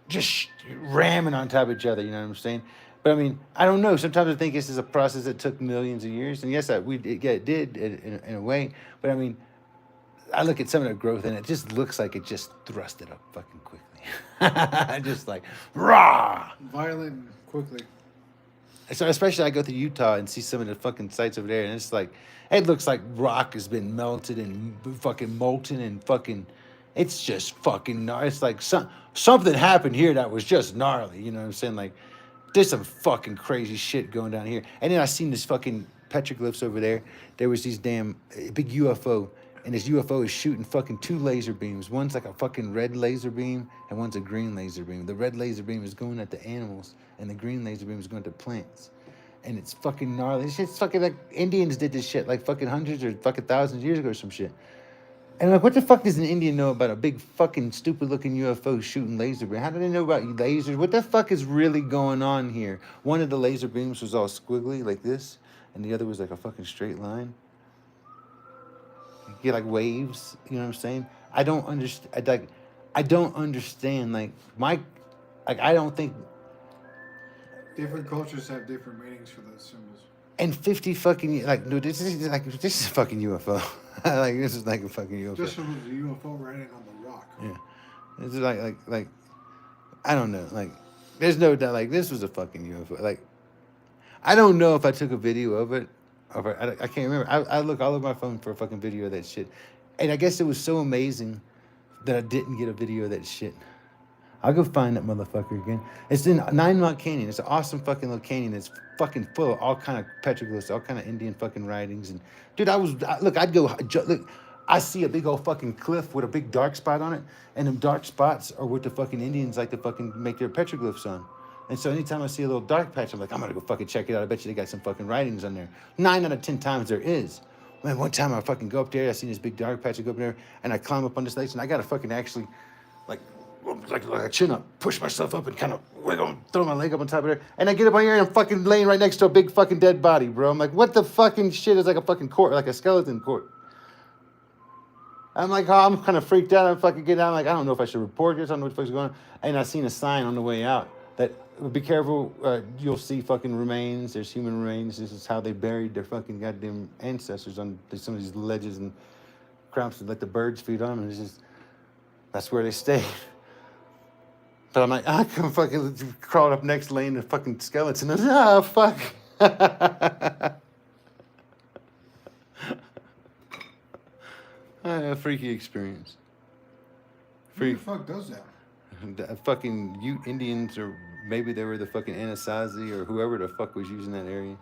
Speaker 2: just ramming on top of each other, you know what I'm saying? But I mean, I don't know. Sometimes I think this is a process that took millions of years. And yes, it did in a way. But I mean, I look at some of the growth and it just looks like it just thrusted up fucking quickly. Just like, rah!
Speaker 1: Violent and quickly.
Speaker 2: So especially I go to Utah and see some of the fucking sites over there and it's like, it looks like rock has been melted and fucking molten and fucking, it's just fucking, it's like something happened here that was just gnarly. You know what I'm saying? Like, there's some fucking crazy shit going down here. And then I seen this fucking petroglyphs over there. There was these damn big UFO. And this UFO is shooting fucking two laser beams. One's like a fucking red laser beam, and one's a green laser beam. The red laser beam is going at the animals, and the green laser beam is going to plants. And it's fucking gnarly. This shit's fucking like Indians did this shit like fucking hundreds or fucking thousands of years ago or some shit. And like, what the fuck does an Indian know about a big fucking stupid looking UFO shooting laser beam? How do they know about lasers? What the fuck is really going on here? One of the laser beams was all squiggly like this, and the other was like a fucking straight line. You get like waves, you know what I'm saying? I don't understand. I don't understand. Like I don't think.
Speaker 1: Different cultures have different meanings for those symbols.
Speaker 2: And 50 fucking like no, this is a fucking UFO. Like this is like a fucking UFO.
Speaker 1: Just from the UFO riding on the rock.
Speaker 2: Yeah, it's like I don't know. Like there's no doubt. Like this was a fucking UFO. Like I don't know if I took a video of it. Or I can't remember. I look all over my phone for a fucking video of that shit, and I guess it was so amazing that I didn't get a video of that shit. I'll go find that motherfucker again. It's in 9 Mile Canyon. It's an awesome fucking little canyon. It's fucking full of all kind of petroglyphs, all kind of Indian fucking writings. And dude, I'd go look. I see a big old fucking cliff with a big dark spot on it, and them dark spots are what the fucking Indians like to fucking make their petroglyphs on. And so anytime I see a little dark patch, I'm like, I'm gonna go fucking check it out. I bet you they got some fucking writings on there. 9 out of 10 times there is. Man, one time I fucking go up there, I seen this big dark patch, I go up there, and I climb up on this ledge, and I gotta fucking actually, like a chin up, push myself up and kind of wiggle, throw my leg up on top of there, and I get up on here and I'm fucking laying right next to a big fucking dead body, bro. I'm like, what the fucking shit is like a fucking court, like a skeleton court? I'm like, oh, I'm kind of freaked out. I'm fucking getting out. I'm like, I don't know if I should report this. I don't know what the fuck's going on. And I seen a sign on the way out that, be careful, you'll see fucking remains. There's human remains. This is how they buried their fucking goddamn ancestors on some of these ledges and cramps and let the birds feed on them. And it's just, that's where they stay. But I'm like, I can fucking crawl up next lane to fucking skeleton. Ah, fuck. A freaky experience.
Speaker 1: Who the fuck does that?
Speaker 2: The fucking Ute Indians, or maybe they were the fucking Anasazi or whoever the fuck was using that area.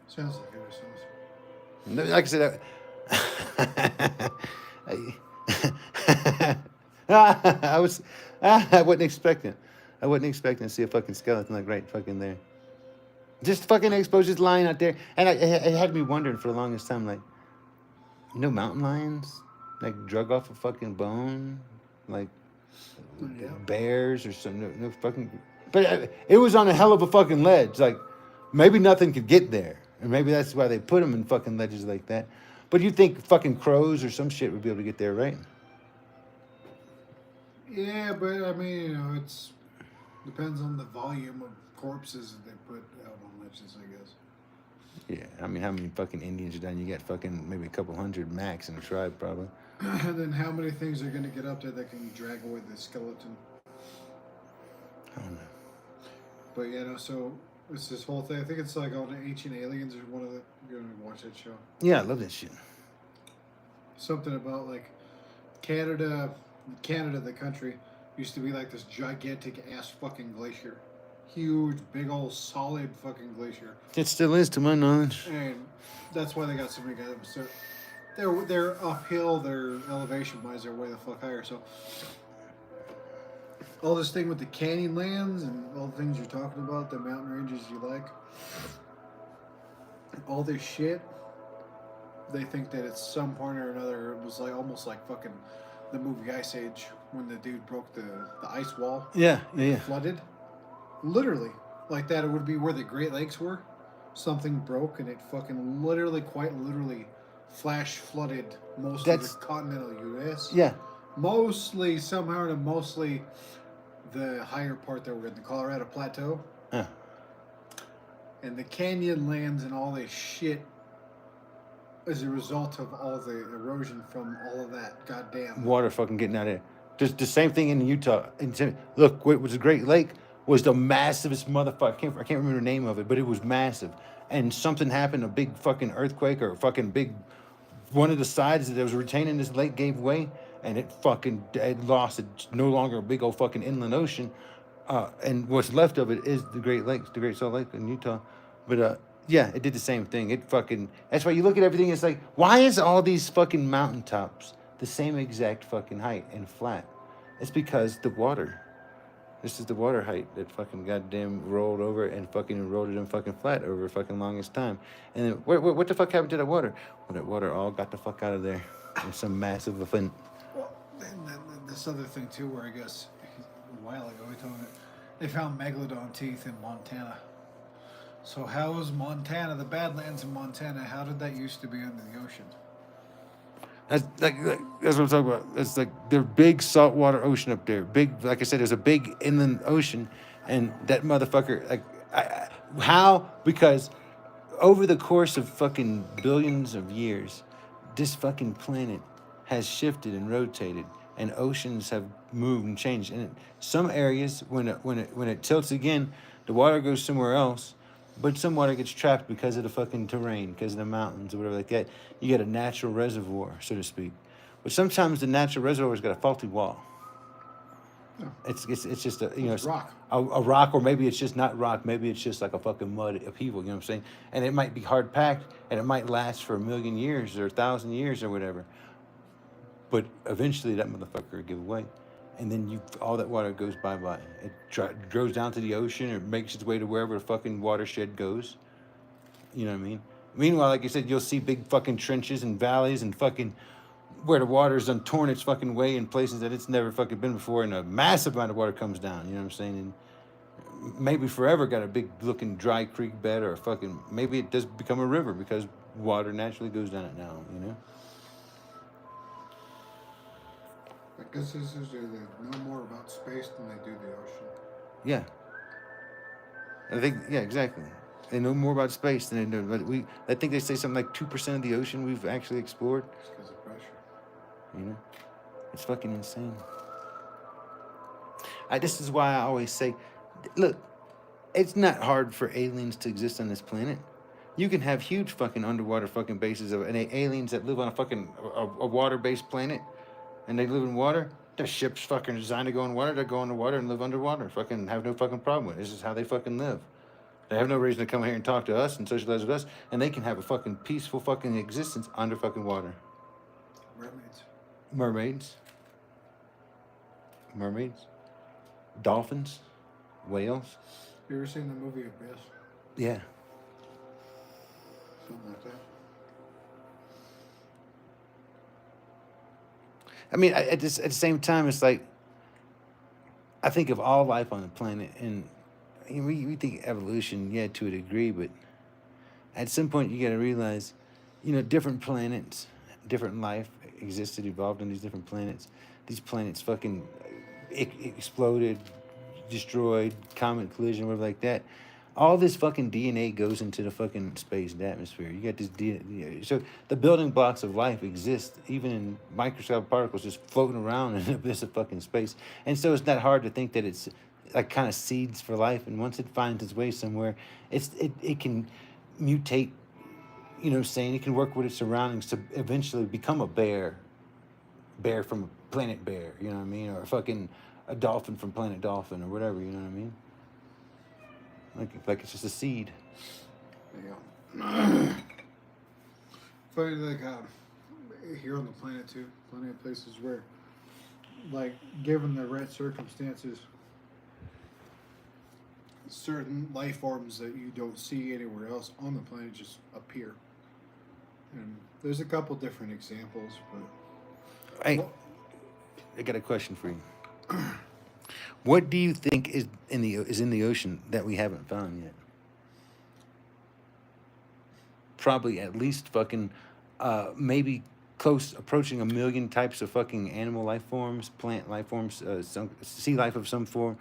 Speaker 1: Sounds like it was.
Speaker 2: No, like I said, I wasn't expecting. I wasn't expecting to see a fucking skeleton like right fucking there. Just fucking exposed, just lying out there, and it had me wondering for the longest time, like, you know, mountain lions, like drug off a fucking bone, like bears or something. No fucking. But it was on a hell of a fucking ledge. Like, maybe nothing could get there, and maybe that's why they put them in fucking ledges like that. But you think fucking crows or some shit would be able to get there, right?
Speaker 1: Yeah, but I mean, you know, it's depends on the volume of corpses that they put out on ledges, I guess.
Speaker 2: Yeah, I mean, how many fucking Indians are down? You got fucking maybe a couple hundred max in a tribe, probably.
Speaker 1: And then how many things are going to get up there that can drag away the skeleton?
Speaker 2: I don't know.
Speaker 1: But yeah, no, so it's this whole thing. I think it's like on Ancient Aliens or one of the. You're going to watch that show.
Speaker 2: Yeah, I love that shit.
Speaker 1: Something about like Canada, the country, used to be like this gigantic ass fucking glacier. Huge, big old solid fucking glacier.
Speaker 2: It still is, to my knowledge.
Speaker 1: And that's why they got so many guys. So they're uphill, their elevation wise, they're way the fuck higher. So all this thing with the canyon lands and all the things you're talking about, the mountain ranges you like, all this shit, they think that it's some point or another. It was like almost like fucking the movie Ice Age when the dude broke the ice wall.
Speaker 2: Yeah.
Speaker 1: Flooded. Literally, like that, it would be where the Great Lakes were. Something broke and it fucking quite literally, flash flooded most of the continental U.S.
Speaker 2: Yeah.
Speaker 1: Mostly the higher part that we're in the Colorado Plateau. And the canyon lands and all this shit as a result of all the erosion from all of that goddamn
Speaker 2: water fucking getting out of there. Just the same thing in Utah. Look, what was the Great Lake was the massivest motherfucker. I can't remember the name of it, but it was massive. And something happened, a big fucking earthquake or a fucking big, one of the sides that was retaining this lake gave way, and it lost. It's no longer a big old fucking inland ocean. And what's left of it is the Great Lakes, the Great Salt Lake in Utah. But yeah, it did the same thing. That's why you look at everything, it's like, why is all these fucking mountaintops the same exact fucking height and flat? It's because the water. This is the water height that fucking goddamn rolled over and fucking eroded them fucking flat over fucking longest time. And then what the fuck happened to that water? Well, that water all got the fuck out of there. or some massive event.
Speaker 1: Well, and then this other thing too, where I guess a while ago we told it, they found megalodon teeth in Montana. So how is Montana, the Badlands in Montana, how did that used to be under the ocean?
Speaker 2: That's what I'm talking about. It's like there's big saltwater ocean up there. Big, like I said, there's a big inland ocean, and that motherfucker, how? Because over the course of fucking billions of years, this fucking planet has shifted and rotated, and oceans have moved and changed. And some areas, when it tilts again, the water goes somewhere else. But some water gets trapped because of the fucking terrain, because of the mountains or whatever like that. You get a natural reservoir, so to speak. But sometimes the natural reservoir's got a faulty wall.
Speaker 1: Yeah.
Speaker 2: It's just a
Speaker 1: It's rock.
Speaker 2: a rock, or maybe it's just not rock. Maybe it's just like a fucking mud upheaval. You know what I'm saying? And it might be hard packed, and it might last for 1,000,000 years or 1,000 years or whatever. But eventually, that motherfucker will give away, and then all that water goes bye-bye. It goes down to the ocean, or makes its way to wherever the fucking watershed goes. You know what I mean? Meanwhile, like I said, you'll see big fucking trenches and valleys and fucking where the water's done torn its fucking way in places that it's never fucking been before, and a massive amount of water comes down. You know what I'm saying? And maybe forever got a big looking dry creek bed, or fucking maybe it does become a river because water naturally goes down it now. You know?
Speaker 1: I guess this is they know more about space than they do the ocean.
Speaker 2: Yeah. I think, yeah, exactly. They know more about space than they know. But I think they say something like 2% of the ocean we've actually explored.
Speaker 1: Just because of pressure.
Speaker 2: You know, it's fucking insane. This is why I always say, look, it's not hard for aliens to exist on this planet. You can have huge fucking underwater fucking bases of aliens that live on a fucking a water-based planet, and they live in water. Their ships fucking designed to go in water. They go in the water and live underwater. Fucking have no fucking problem with it. This is how they fucking live. They have no reason to come here and talk to us and socialize with us, and they can have a fucking peaceful fucking existence under fucking water. Mermaids. Dolphins. Whales.
Speaker 1: You ever seen the movie Abyss?
Speaker 2: Yeah.
Speaker 1: Something like that.
Speaker 2: I mean, at the same time, it's like, I think of all life on the planet, and we think evolution, yeah, to a degree, but at some point you got to realize, different planets, different life existed, evolved on these different planets. These planets fucking exploded, destroyed, comet collision, whatever like that. All this fucking DNA goes into the fucking space and atmosphere. You got this DNA. So the building blocks of life exist, even in microscopic particles, just floating around in the abyss of fucking space. And so it's not hard to think that it's like kind of seeds for life. And once it finds its way somewhere, it can mutate. You know what I'm saying? It can work with its surroundings to eventually become a bear from a planet bear. You know what I mean? Or a dolphin from planet dolphin, or whatever. You know what I mean? Like it's just a seed.
Speaker 1: Yeah. Funny, like here on the planet too, plenty of places where, like, given the right circumstances, certain life forms that you don't see anywhere else on the planet just appear. And there's a couple different examples, but
Speaker 2: I got a question for you. What do you think is in the ocean that we haven't found yet? Probably at least fucking maybe approaching 1 million types of fucking animal life forms, plant life forms, sea life of some form.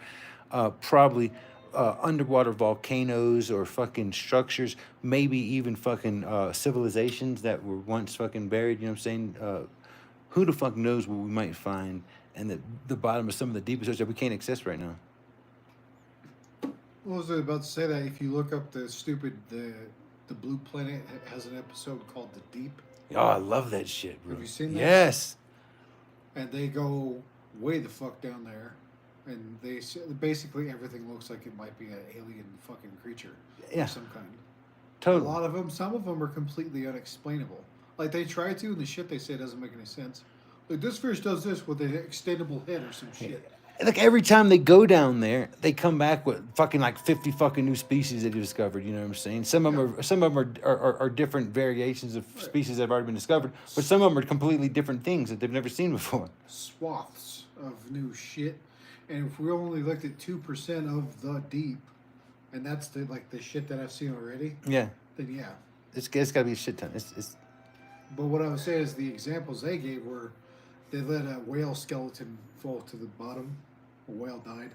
Speaker 2: Probably underwater volcanoes or fucking structures. Maybe even fucking civilizations that were once fucking buried. You know what I'm saying? Who the fuck knows what we might find and the bottom of some of the deepest oceans that we can't access right now.
Speaker 1: What was I about to say? That if you look up the Blue Planet, it has an episode called The Deep.
Speaker 2: Oh, I love that shit, bro.
Speaker 1: Have you seen that?
Speaker 2: Yes.
Speaker 1: And they go way the fuck down there, and basically everything looks like it might be an alien fucking creature of some kind.
Speaker 2: Totally.
Speaker 1: A lot of them, some of them are completely unexplainable. Like, they try to, and the shit they say doesn't make any sense. Like, this fish does this with an extendable head or some shit.
Speaker 2: Like every time they go down there, they come back with fucking like 50 fucking new species they discovered. You know what I'm saying? Some of them are different variations of species that have already been discovered, but some of them are completely different things that they've never seen before.
Speaker 1: Swaths of new shit. And if we only looked at 2% of the deep, and that's the shit that I've seen already,
Speaker 2: Yeah,
Speaker 1: then yeah.
Speaker 2: it's got to be a shit ton. It's
Speaker 1: But what I was saying is the examples they gave were they let a whale skeleton fall to the bottom. A whale died.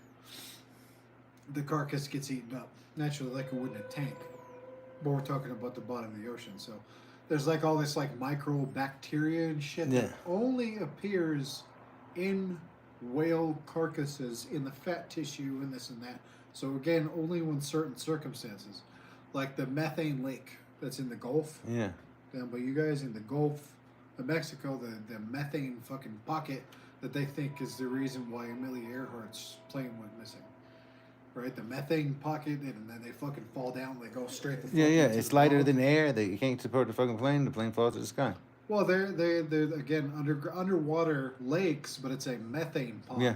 Speaker 1: The carcass gets eaten up naturally, like it would in a tank. But we're talking about the bottom of the ocean, so there's like all this like microbacteria and shit
Speaker 2: Yeah.
Speaker 1: that only appears in whale carcasses, in the fat tissue, and this and that. So again, only when certain circumstances, like the methane lake that's in the Gulf.
Speaker 2: yeah.
Speaker 1: Down by you guys in the Gulf of Mexico, the methane fucking pocket that they think is the reason why Amelia Earhart's plane went missing. Right? The methane pocket, and then they fucking fall down, they go straight to
Speaker 2: Yeah, yeah.
Speaker 1: into
Speaker 2: It's
Speaker 1: the
Speaker 2: lighter
Speaker 1: bottom.
Speaker 2: than air. You can't support the fucking plane. The plane falls to the sky.
Speaker 1: Well, they're again underwater lakes, but it's a methane pond.
Speaker 2: Yeah.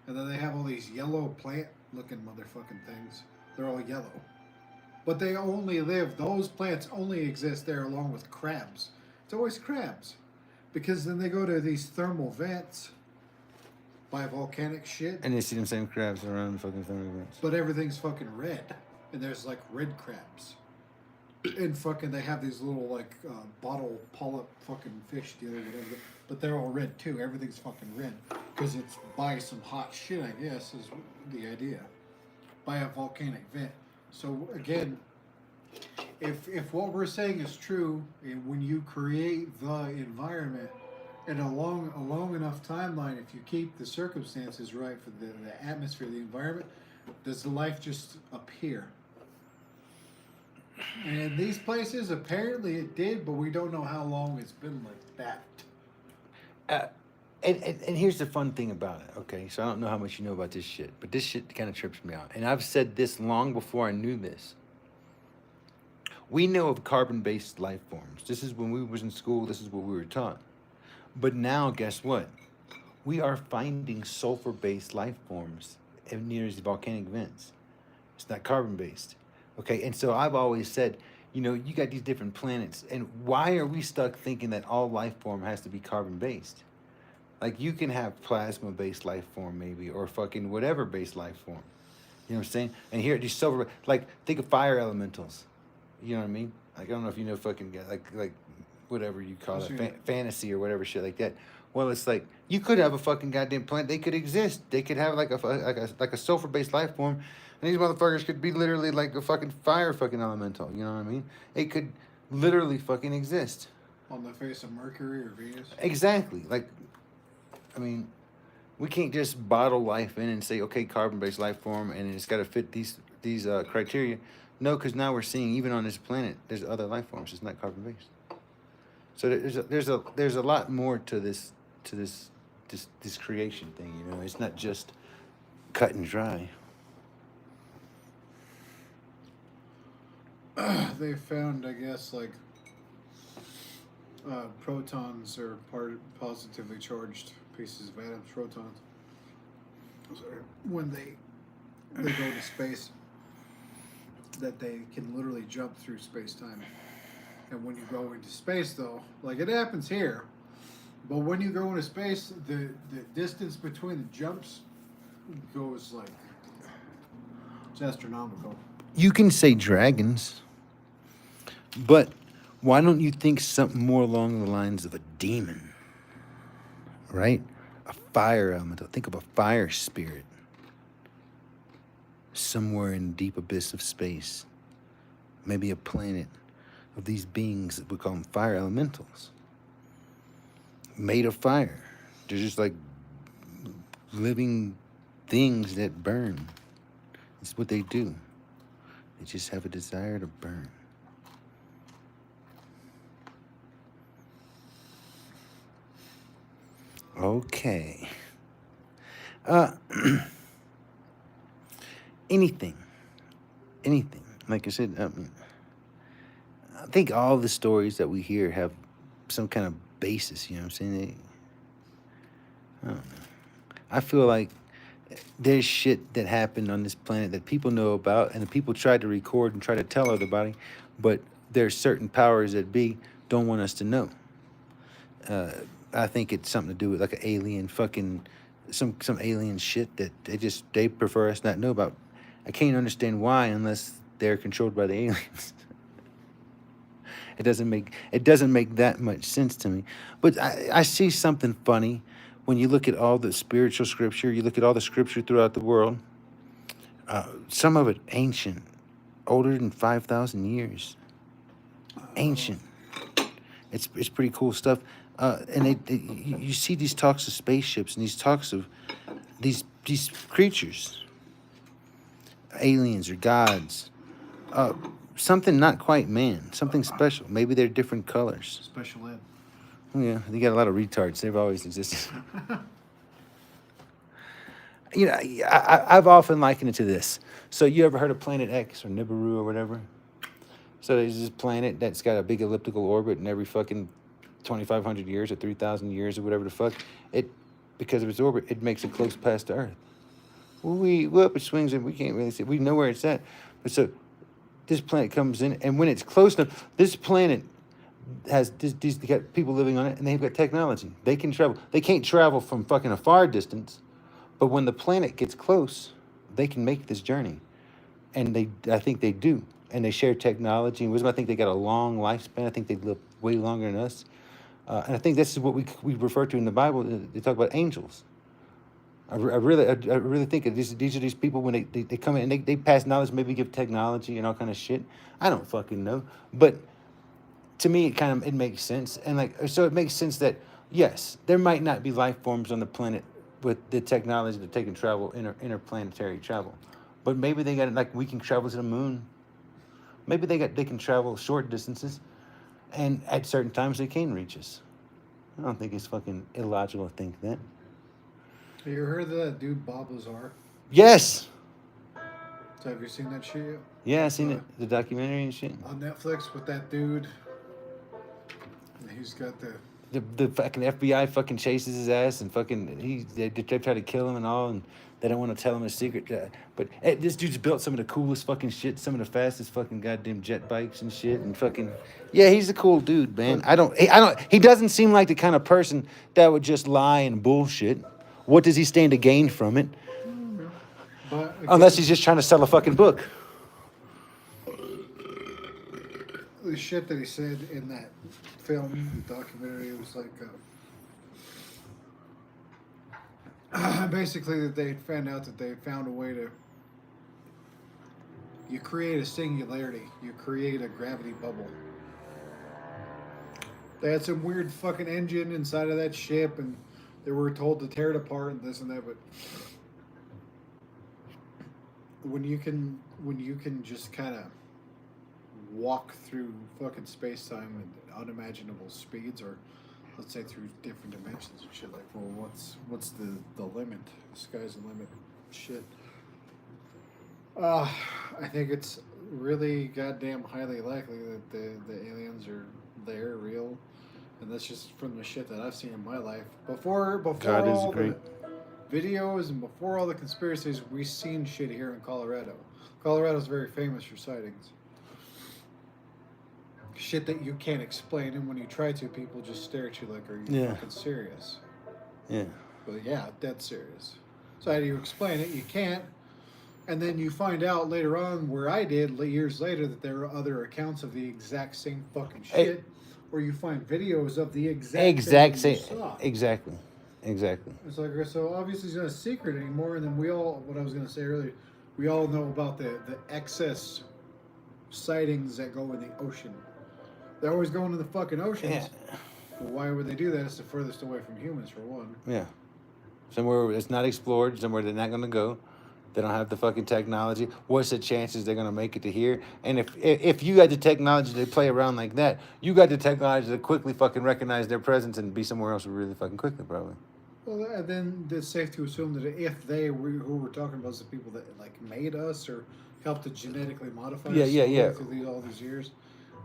Speaker 1: And then they have all these yellow plant looking motherfucking things. They're all yellow. But they only live, those plants only exist there along with crabs. It's always crabs. Because then they go to these thermal vents by volcanic shit,
Speaker 2: And you see them same crabs around the fucking thing.
Speaker 1: but everything's fucking red. And there's like red crabs. And fucking they have these little like bottle polyp fucking fish deal or whatever. But they're all red too. Everything's fucking red. Because it's by some hot shit, I guess, is the idea. By a volcanic vent. So again, if what we're saying is true, and when you create the environment in a long enough timeline, if you keep the circumstances right for the atmosphere, the environment, does the life just appear? And in these places, apparently it did, but we don't know how long it's been like that.
Speaker 2: And here's the fun thing about it, okay? So I don't know how much you know about this shit, but this shit kind of trips me out. And I've said this long before I knew this. We know of carbon-based life forms. This is when we was in school, this is what we were taught. But now, guess what? We are finding sulfur-based life forms near these volcanic vents. It's not carbon-based, okay? And so I've always said, you know, you got these different planets, and why are we stuck thinking that all life form has to be carbon-based? Like, you can have plasma-based life form, maybe, or fucking whatever-based life form. You know what I'm saying? And here, these silver, like, think of fire elementals. You know what I mean? Like, I don't know if you know fucking, like whatever you call it, fantasy or whatever shit like that. Well, it's like, you could have a fucking goddamn planet. They could exist. They could have, like a sulfur-based life form. And these motherfuckers could be literally like a fucking fire fucking elemental. You know what I mean? It could literally fucking exist.
Speaker 1: On the face of Mercury or Venus?
Speaker 2: Exactly. Like, I mean, we can't just bottle life in and say, okay, carbon-based life form, and it's got to fit these criteria. No, because now we're seeing even on this planet, there's other life forms. It's not carbon-based. So there's a lot more to this creation thing. You know, it's not just cut and dry.
Speaker 1: They found, I guess, like protons are positively charged pieces of atoms. Protons. Sorry. When they go to space, that they can literally jump through space-time. And when you go into space, though, like it happens here, but when you go into space, the distance between the jumps goes like, it's astronomical.
Speaker 2: You can say dragons, but why don't you think something more along the lines of a demon, right? A fire elemental. Think of a fire spirit somewhere in the deep abyss of space. Maybe a planet of these beings that we call them fire elementals, made of fire. They're just like living things that burn. It's what they do. They just have a desire to burn. Okay. Anything. Like I said, I think all the stories that we hear have some kind of basis, you know what I'm saying? I don't know. I feel like there's shit that happened on this planet that people know about, and the people try to record and try to tell everybody, but there's certain powers that be don't want us to know. I think it's something to do with like an alien fucking some alien shit that they prefer us not know about. I can't understand why unless they're controlled by the aliens. It doesn't make that much sense to me. But I see something funny when you look at all the spiritual scripture. You look at all the scripture throughout the world. Some of it ancient, older than 5,000 years. Ancient. It's pretty cool stuff. And you see these talks of spaceships and these talks of these creatures, aliens or gods. Something not quite man, something special. Maybe they're different colors.
Speaker 1: Special ed.
Speaker 2: Yeah, you got a lot of retards. They've always existed. You know, I've often likened it to this. So you ever heard of Planet X or Nibiru or whatever? So there's this planet that's got a big elliptical orbit, and every fucking 2,500 years or 3,000 years or whatever the fuck, because of its orbit, it makes it close past Earth. It swings and we can't really see. We know where it's at. But so this planet comes in, and when it's close enough, this planet has they got people living on it, and they've got technology. They can travel. They can't travel from fucking a far distance, but when the planet gets close, they can make this journey, and I think they do, and they share technology and wisdom. I think they got a long lifespan. I think they live way longer than us, and I think this is what we refer to in the Bible. They talk about angels. I really think that these are these people when they come in and they pass knowledge, maybe give technology and all kind of shit. I don't fucking know, but to me it makes sense, and so it makes sense that yes, there might not be life forms on the planet with the technology that they can travel interplanetary travel, but maybe they got we can travel to the moon. Maybe they can travel short distances, and at certain times they can reach us. I don't think it's fucking illogical to think that.
Speaker 1: Have you heard of that dude Bob Lazar?
Speaker 2: Yes.
Speaker 1: So have you seen that shit yet?
Speaker 2: Yeah, I seen it, the documentary and shit.
Speaker 1: On Netflix with that dude. And he's got
Speaker 2: The fucking FBI fucking chases his ass and fucking they try to kill him and all, and they don't want to tell him his secret. But this dude's built some of the coolest fucking shit, some of the fastest fucking goddamn jet bikes and shit, and fucking yeah, he's a cool dude, man. He doesn't seem like the kind of person that would just lie and bullshit. What does he stand to gain from it?
Speaker 1: But
Speaker 2: Unless he's just trying to sell a fucking book.
Speaker 1: the shit that he said in that film documentary, it was basically that they found out that they found a way to you create a singularity, you create a gravity bubble. They had some weird fucking engine inside of that ship, and they were told to tear it apart and this and that, but when you can just kind of walk through fucking space-time at unimaginable speeds, or let's say through different dimensions and shit, well, what's the limit? The sky's the limit. Shit. I think it's really goddamn highly likely that the aliens are there, real, and that's just from the shit that I've seen in my life. Before
Speaker 2: God is
Speaker 1: all
Speaker 2: great.
Speaker 1: the videos and before all the conspiracies, we've seen shit here in Colorado. Colorado's very famous for sightings. Shit that you can't explain, and when you try to, people just stare at you like, are you fucking serious?
Speaker 2: Yeah.
Speaker 1: But yeah, dead serious. So how do you explain it? You can't. And then you find out later on, where I did years later, that there are other accounts of the exact same fucking shit, where you find videos of the exact
Speaker 2: same.
Speaker 1: thing you saw.
Speaker 2: Exactly.
Speaker 1: It's like, so obviously it's not a secret anymore. And then what I was going to say earlier, we all know about the excess sightings that go in the ocean. They always go into the fucking oceans.
Speaker 2: Yeah.
Speaker 1: Well, why would they do that? It's the furthest away from humans, for one.
Speaker 2: Yeah. Somewhere it's not explored, somewhere they're not going to go. They don't have the fucking technology. What's the chances they're going to make it to here? And if you got the technology to play around like that, you got the technology to quickly fucking recognize their presence and be somewhere else really fucking quickly, probably.
Speaker 1: Well, and then it's safe to assume that if they were, who we're talking about is the people that made us or helped to genetically modify us through all these years,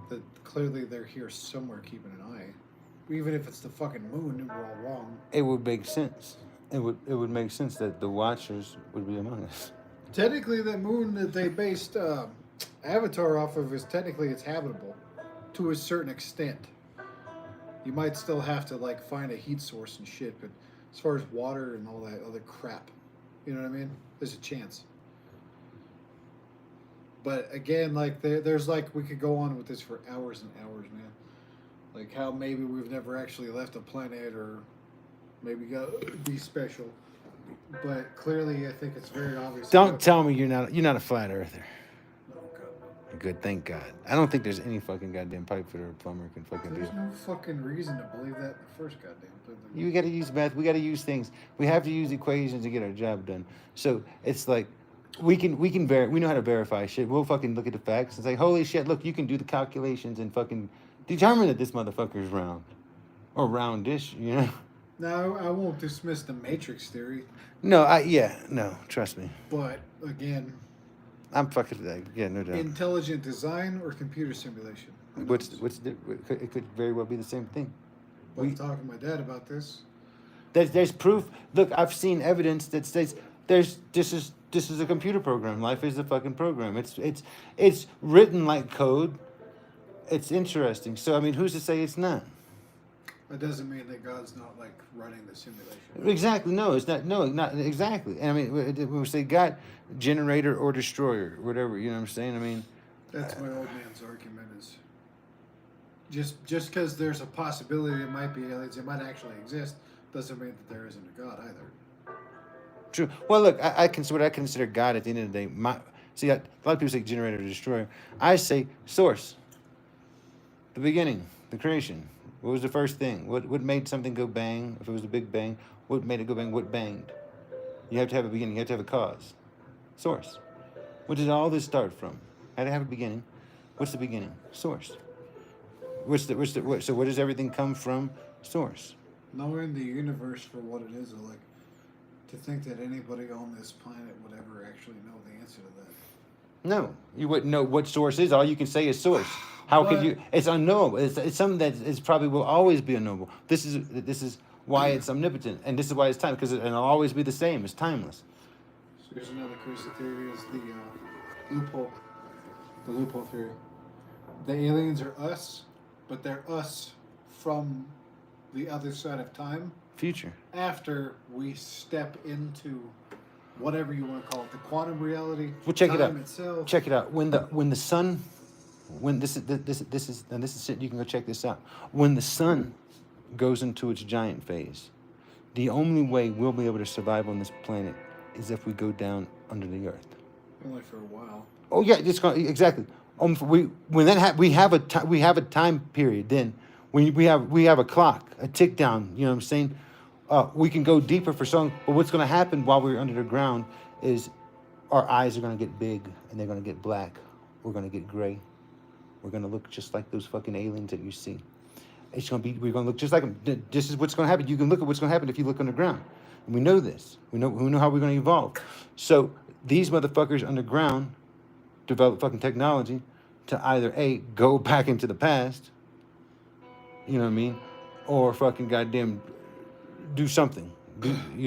Speaker 1: that clearly they're here somewhere keeping an eye. Even if it's the fucking moon and we're all wrong.
Speaker 2: It would make sense. it would make sense that the Watchers would be among us.
Speaker 1: Technically, the moon that they based Avatar off of is technically it's habitable to a certain extent. You might still have to like find a heat source and shit, but as far as water and all that other crap, you know what I mean? There's a chance. But again, like there's like we could go on with this for hours and hours, man. Like how maybe we've never actually left a planet, or maybe be special. But clearly, I think it's very obvious.
Speaker 2: Don't tell me you're not a flat earther.
Speaker 1: No, God,
Speaker 2: Good, thank God. I don't think there's any fucking goddamn pipe fitter or plumber can fucking
Speaker 1: no.
Speaker 2: do
Speaker 1: There's
Speaker 2: it.
Speaker 1: no fucking reason to believe that in the first goddamn place.
Speaker 2: You got to use math. We got to use things. We have to use equations to get our job done. So it's like we know how to verify shit. We'll fucking look at the facts and say, holy shit, look, you can do the calculations and fucking determine that this motherfucker is round or roundish, you know?
Speaker 1: Now, I won't dismiss the matrix theory,
Speaker 2: No, no, trust me.
Speaker 1: but again,
Speaker 2: I'm fucking no doubt.
Speaker 1: intelligent design or computer simulation. Who knows?
Speaker 2: It could very well be the same thing.
Speaker 1: But I'm talking to my dad about this.
Speaker 2: There's proof. Look, I've seen evidence that states this is a computer program. Life is a fucking program. It's written like code. It's interesting. So I mean, who's to say it's not?
Speaker 1: That doesn't mean that God's not like running the simulation.
Speaker 2: Exactly. No, it's not. No, not exactly. And I mean, when we say God, generator or destroyer, whatever. You know what I'm saying? I mean,
Speaker 1: That's my old man's argument is just because there's a possibility it might be aliens, it might actually exist, doesn't mean that there isn't a God either.
Speaker 2: true. Well, look, I consider God at the end of the day. A lot of people say generator or destroyer. I say source. The beginning, the creation. What was the first thing? What made something go bang? If it was a big bang, what made it go bang? What banged? You have to have a beginning. You have to have a cause. Source. Where did all this start from? Had to have a beginning. What's the beginning? Source. So where does everything come from? Source.
Speaker 1: Knowing the universe for what it is, like to think that anybody on this planet would ever actually know the answer to that.
Speaker 2: No, you wouldn't know what source is. All you can say is source. How could you? It's unknowable. It's something that is probably will always be unknowable. This is why it's omnipotent, and this is why it's time, because it'll always be the same. It's timeless.
Speaker 1: So here's another crazy theory: is the loophole. The loophole theory. The aliens are us, but they're us from the other side of time.
Speaker 2: Future.
Speaker 1: After we step into whatever you want to call it, the quantum reality.
Speaker 2: Well, check it out.
Speaker 1: time itself.
Speaker 2: Check it out. When the sun, this is shit. You can go check this out. When the sun goes into its giant phase, the only way we'll be able to survive on this planet is if we go down under the earth.
Speaker 1: Only for a while.
Speaker 2: Oh yeah, exactly. We have a time period. Then we have a clock, a tick down. You know what I'm saying? We can go deeper for some, but what's going to happen while we're under the ground is our eyes are going to get big and they're going to get black. We're going to get gray. We're going to look just like those fucking aliens that you see. We're going to look just like them. This is what's going to happen. You can look at what's going to happen if you look underground. And we know this. We know how we're going to evolve. So these motherfuckers underground develop fucking technology to either A, go back into the past, you know what I mean, or fucking goddamn do something,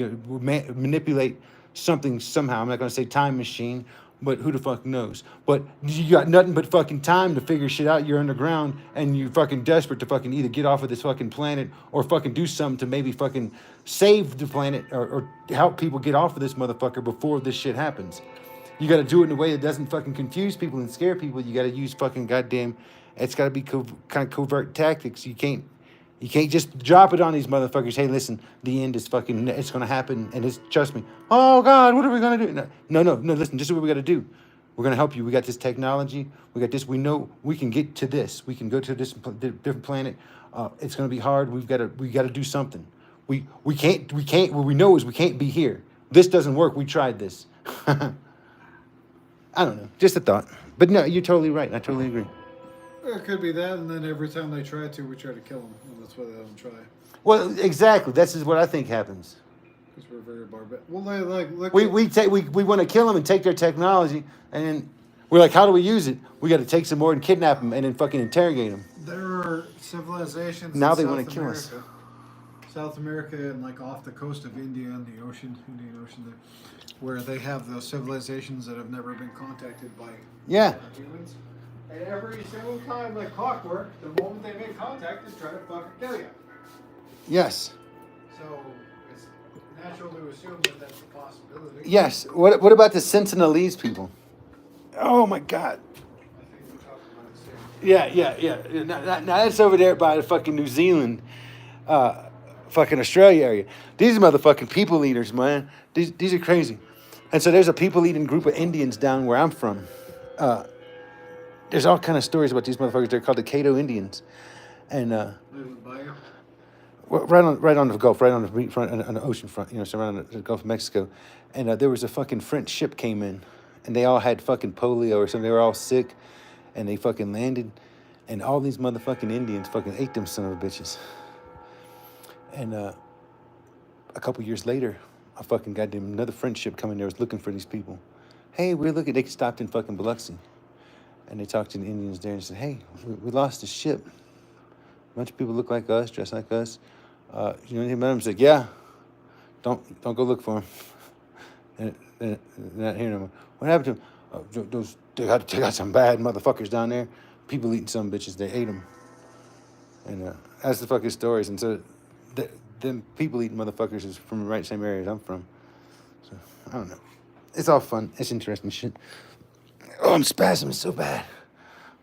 Speaker 2: manipulate something somehow. I'm not gonna say time machine, but who the fuck knows? But you got nothing but fucking time to figure shit out. You're underground and you're fucking desperate to fucking either get off of this fucking planet or fucking do something to maybe fucking save the planet or help people get off of this motherfucker before this shit happens. You got to do it in a way that doesn't fucking confuse people and scare people. You got to use fucking goddamn. It's got to be kind of covert tactics. You can't just drop it on these motherfuckers. Hey, listen, the end is fucking. It's gonna happen, and it's trust me. Oh God, what are we gonna do? No. Listen, this is what we got to do. We're gonna help you. We got this technology. We got this. We know we can get to this. We can go to this different planet. It's gonna be hard. We got to do something. We can't. What we know is we can't be here. This doesn't work. We tried this. I don't know. Just a thought. But no, you're totally right. I totally agree.
Speaker 1: It could be that, and then every time they try to, we try to kill them, and that's why they don't try.
Speaker 2: Well, exactly. This is what I think happens.
Speaker 1: Because we're very barbaric. Well, look.
Speaker 2: We want to kill them and take their technology, and then we're like, how do we use it? We got to take some more and kidnap them and then fucking interrogate them.
Speaker 1: There are civilizations.
Speaker 2: Now
Speaker 1: in
Speaker 2: they
Speaker 1: South
Speaker 2: want to kill us.
Speaker 1: America, South America and like off the coast of India and the ocean, Indian Ocean there, where they have those civilizations that have never been contacted by
Speaker 2: Yeah.
Speaker 1: humans. And every single time, like clockwork, the moment they make contact is try to fucking kill you.
Speaker 2: Yes.
Speaker 1: So it's natural to assume that that's a possibility.
Speaker 2: Yes. What about the Sentinelese people? Oh my God.
Speaker 1: I think we talked about it soon.
Speaker 2: Yeah. Now that's over there by the fucking New Zealand, fucking Australia area. These are motherfucking people eaters, man. These are crazy. And so there's a people eating group of Indians down where I'm from. There's all kind of stories about these motherfuckers. They're called the Cato Indians, and
Speaker 1: Live in the bayou.
Speaker 2: right on the Gulf, right on the beach front, on the ocean front, you know, surrounding the Gulf of Mexico. And there was a fucking French ship came in, and they all had fucking polio or something. They were all sick, and they fucking landed, and all these motherfucking Indians fucking ate them son of a bitches. And a couple years later, a fucking goddamn another French ship coming there was looking for these people. Hey, we're looking. They stopped in fucking Biloxi, and they talked to the Indians there and said, "Hey, we lost the ship. A bunch of people look like us, dress like us. You know anything about them?" Said, "Yeah. Don't go look for them." And they're not here no more. What happened to them? They got some bad motherfuckers down there. People eating some bitches. They ate them. And that's the fucking stories. And so them people eating motherfuckers is from the right same area as I'm from. So I don't know. It's all fun. It's interesting shit. Oh, I'm spasming so bad,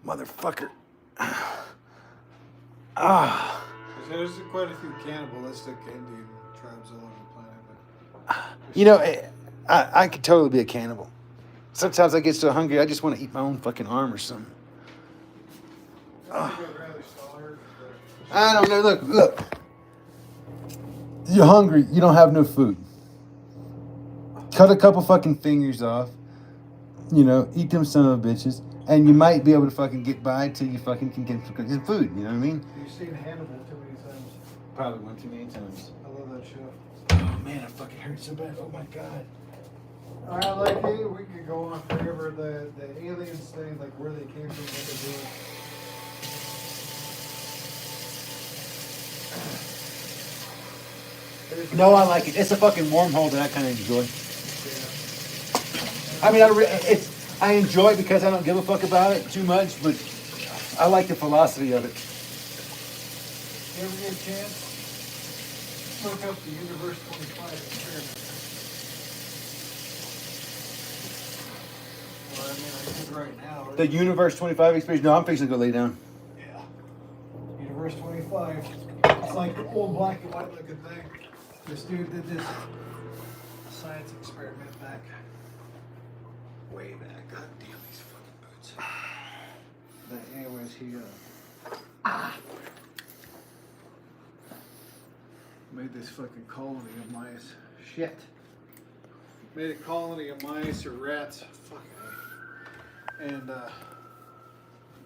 Speaker 2: motherfucker. Ah.
Speaker 1: There's quite a few cannibalistic Indian tribes all over the planet. But
Speaker 2: You know, I could totally be a cannibal. Sometimes I get so hungry, I just want to eat my own fucking arm or something.
Speaker 1: I think I'd rather starve.
Speaker 2: I don't know. Look. You're hungry. You don't have no food. Cut a couple fucking fingers off. You know, eat them son of a bitches. And you might be able to fucking get by till you fucking can get some food. You know what I mean?
Speaker 1: You've seen Hannibal too many times.
Speaker 2: Probably one too many times.
Speaker 1: I love that show.
Speaker 2: Oh, man, I fucking hurt so bad. Oh, my God.
Speaker 1: I like it. We could go on forever. The aliens thing, like where they came from, what they're doing.
Speaker 2: No, I like it. It's a fucking wormhole that I kind of enjoy.
Speaker 1: Yeah.
Speaker 2: I mean, I enjoy it because I don't give a fuck about it too much, but I like the philosophy of it.
Speaker 1: You ever get a chance? Look up the Universe 25 experiment. Well, I mean, I did right now. Right?
Speaker 2: The Universe 25 experience. No, I'm fixing to go lay down.
Speaker 1: Yeah. Universe 25. It's like the old black and white looking thing. This dude did this science experiment back. Way back. God damn these fucking boots. But anyways, he made this fucking colony of mice. Shit. Made a colony of mice or rats. Fucking A. And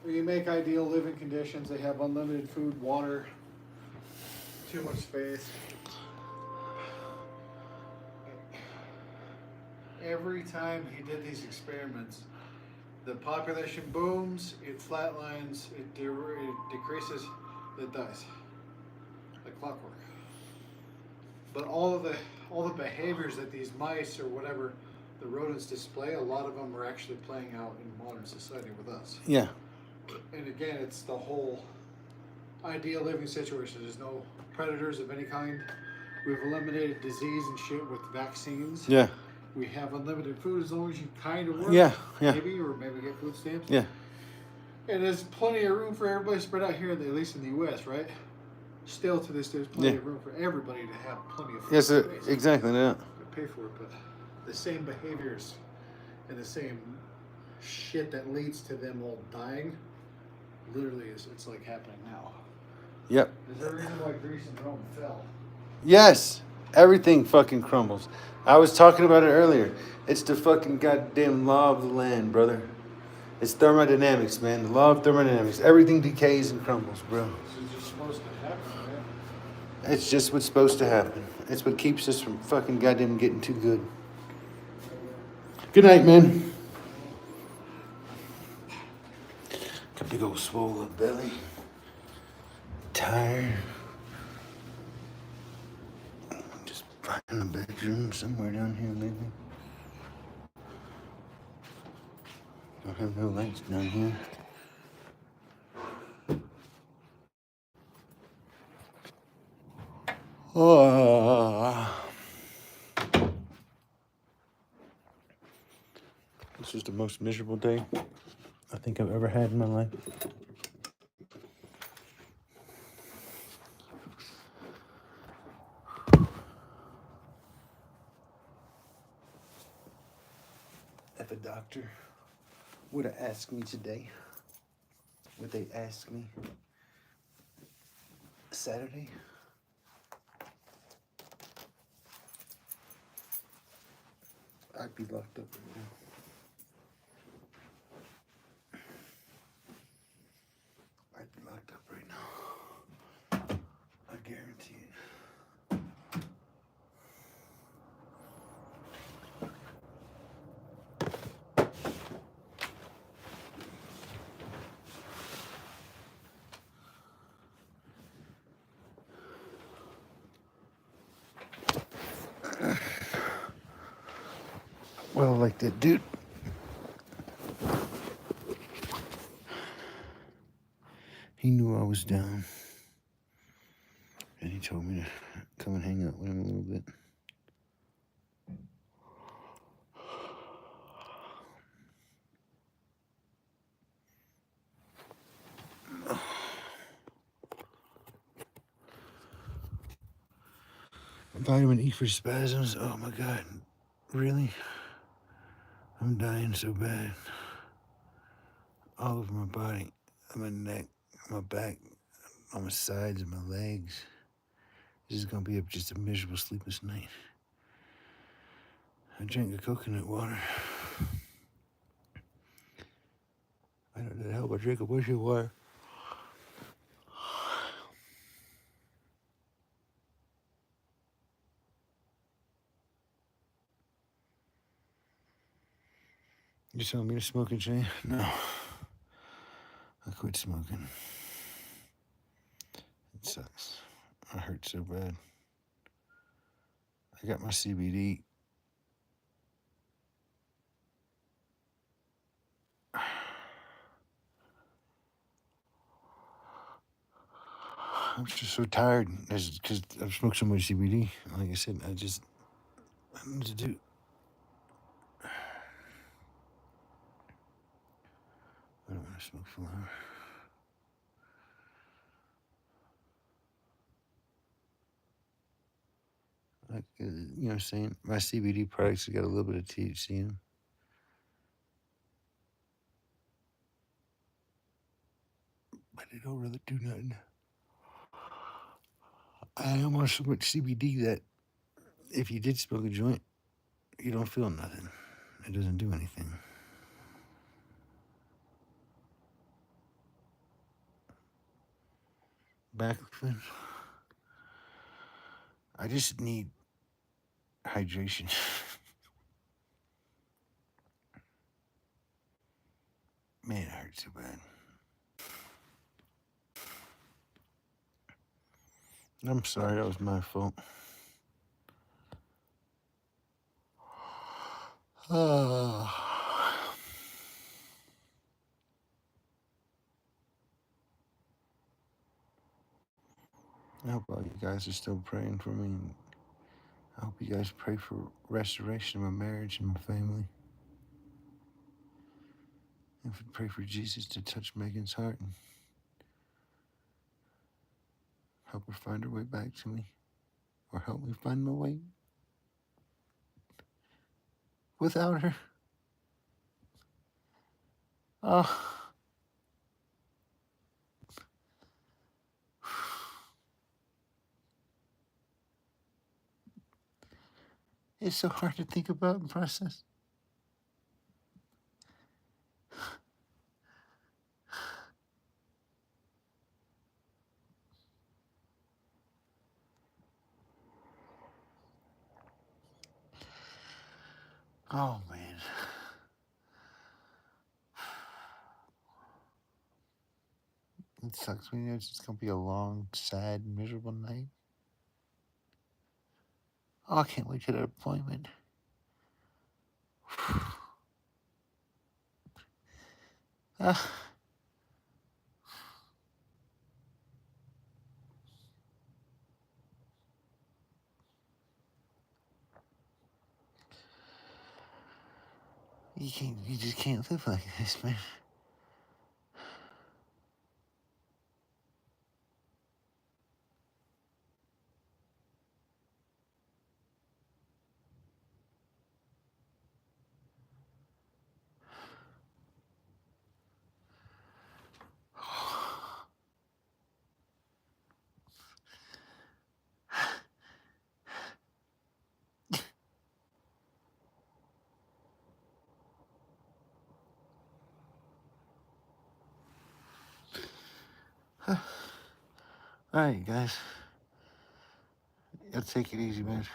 Speaker 1: when you make ideal living conditions, they have unlimited food, water, too much space. Every time he did these experiments, the population booms, it flatlines, it decreases, it dies, like clockwork. But all the behaviors that these mice or whatever the rodents display, a lot of them are actually playing out in modern society with us.
Speaker 2: Yeah.
Speaker 1: And again, it's the whole ideal living situation. There's no predators of any kind. We've eliminated disease and shit with vaccines.
Speaker 2: Yeah.
Speaker 1: We have unlimited food as long as you kind of work.
Speaker 2: Yeah.
Speaker 1: Maybe, or maybe get food stamps.
Speaker 2: Yeah.
Speaker 1: And there's plenty of room for everybody spread out here, at least in the U.S., right? Still to this day, there's plenty of room for everybody to have plenty of food.
Speaker 2: Yes,
Speaker 1: space.
Speaker 2: exactly. Yeah.
Speaker 1: They pay for it, but the same behaviors and the same shit that leads to them all dying, literally, it's like happening now.
Speaker 2: Yep.
Speaker 1: There's a reason why Greece and Rome fell.
Speaker 2: Yes. Everything fucking crumbles. I was talking about it earlier. It's the fucking goddamn law of the land, brother. It's thermodynamics, man. The law of thermodynamics. Everything decays and crumbles, bro.
Speaker 1: This is just supposed to happen, man.
Speaker 2: It's just what's supposed to happen. It's what keeps us from fucking goddamn getting too good. Good night, man. Got a big old swole up belly. Tired. Find a bedroom somewhere down here, maybe. Don't have no lights down here. Oh. This is the most miserable day I think I've ever had in my life. If a doctor would have asked me today, would they ask me Saturday? I'd be locked up right now. I'd be locked up right now. I guarantee it. Well, like that dude. He knew I was down. And he told me to come and hang out with him a little bit. Vitamin E for spasms. Oh my God. Really? I'm dying so bad. All over my body, on my neck, my back, on my sides, and my legs. This is gonna be just a miserable sleepless night. I drank the coconut water. I don't know how I drink a bunch of water. You telling me to smoke a Jay? No. I quit smoking. It sucks. I hurt so bad. I got my CBD. I'm just so tired because I've smoked so much CBD. Like I said, I don't know what to do. I don't want to smoke flower. Like, you know what I'm saying? My CBD products have got a little bit of THC in them. But they don't really do nothing. I almost so much CBD that if you did smoke a joint, you don't feel nothing. It doesn't do anything. Baclofen. I just need hydration. Man, it hurts so bad. I'm sorry, that was my fault. I hope all you guys are still praying for me. I hope you guys pray for restoration of my marriage and my family. And pray for Jesus to touch Megan's heart and help her find her way back to me. Or help me find my way without her. Oh. It's so hard to think about and process. Oh, man. It sucks when it's just going to be a long, sad, miserable night. Oh, I can't wait to that appointment. Ah. You just can't live like this, man. All right, guys. Y'all take it easy, man.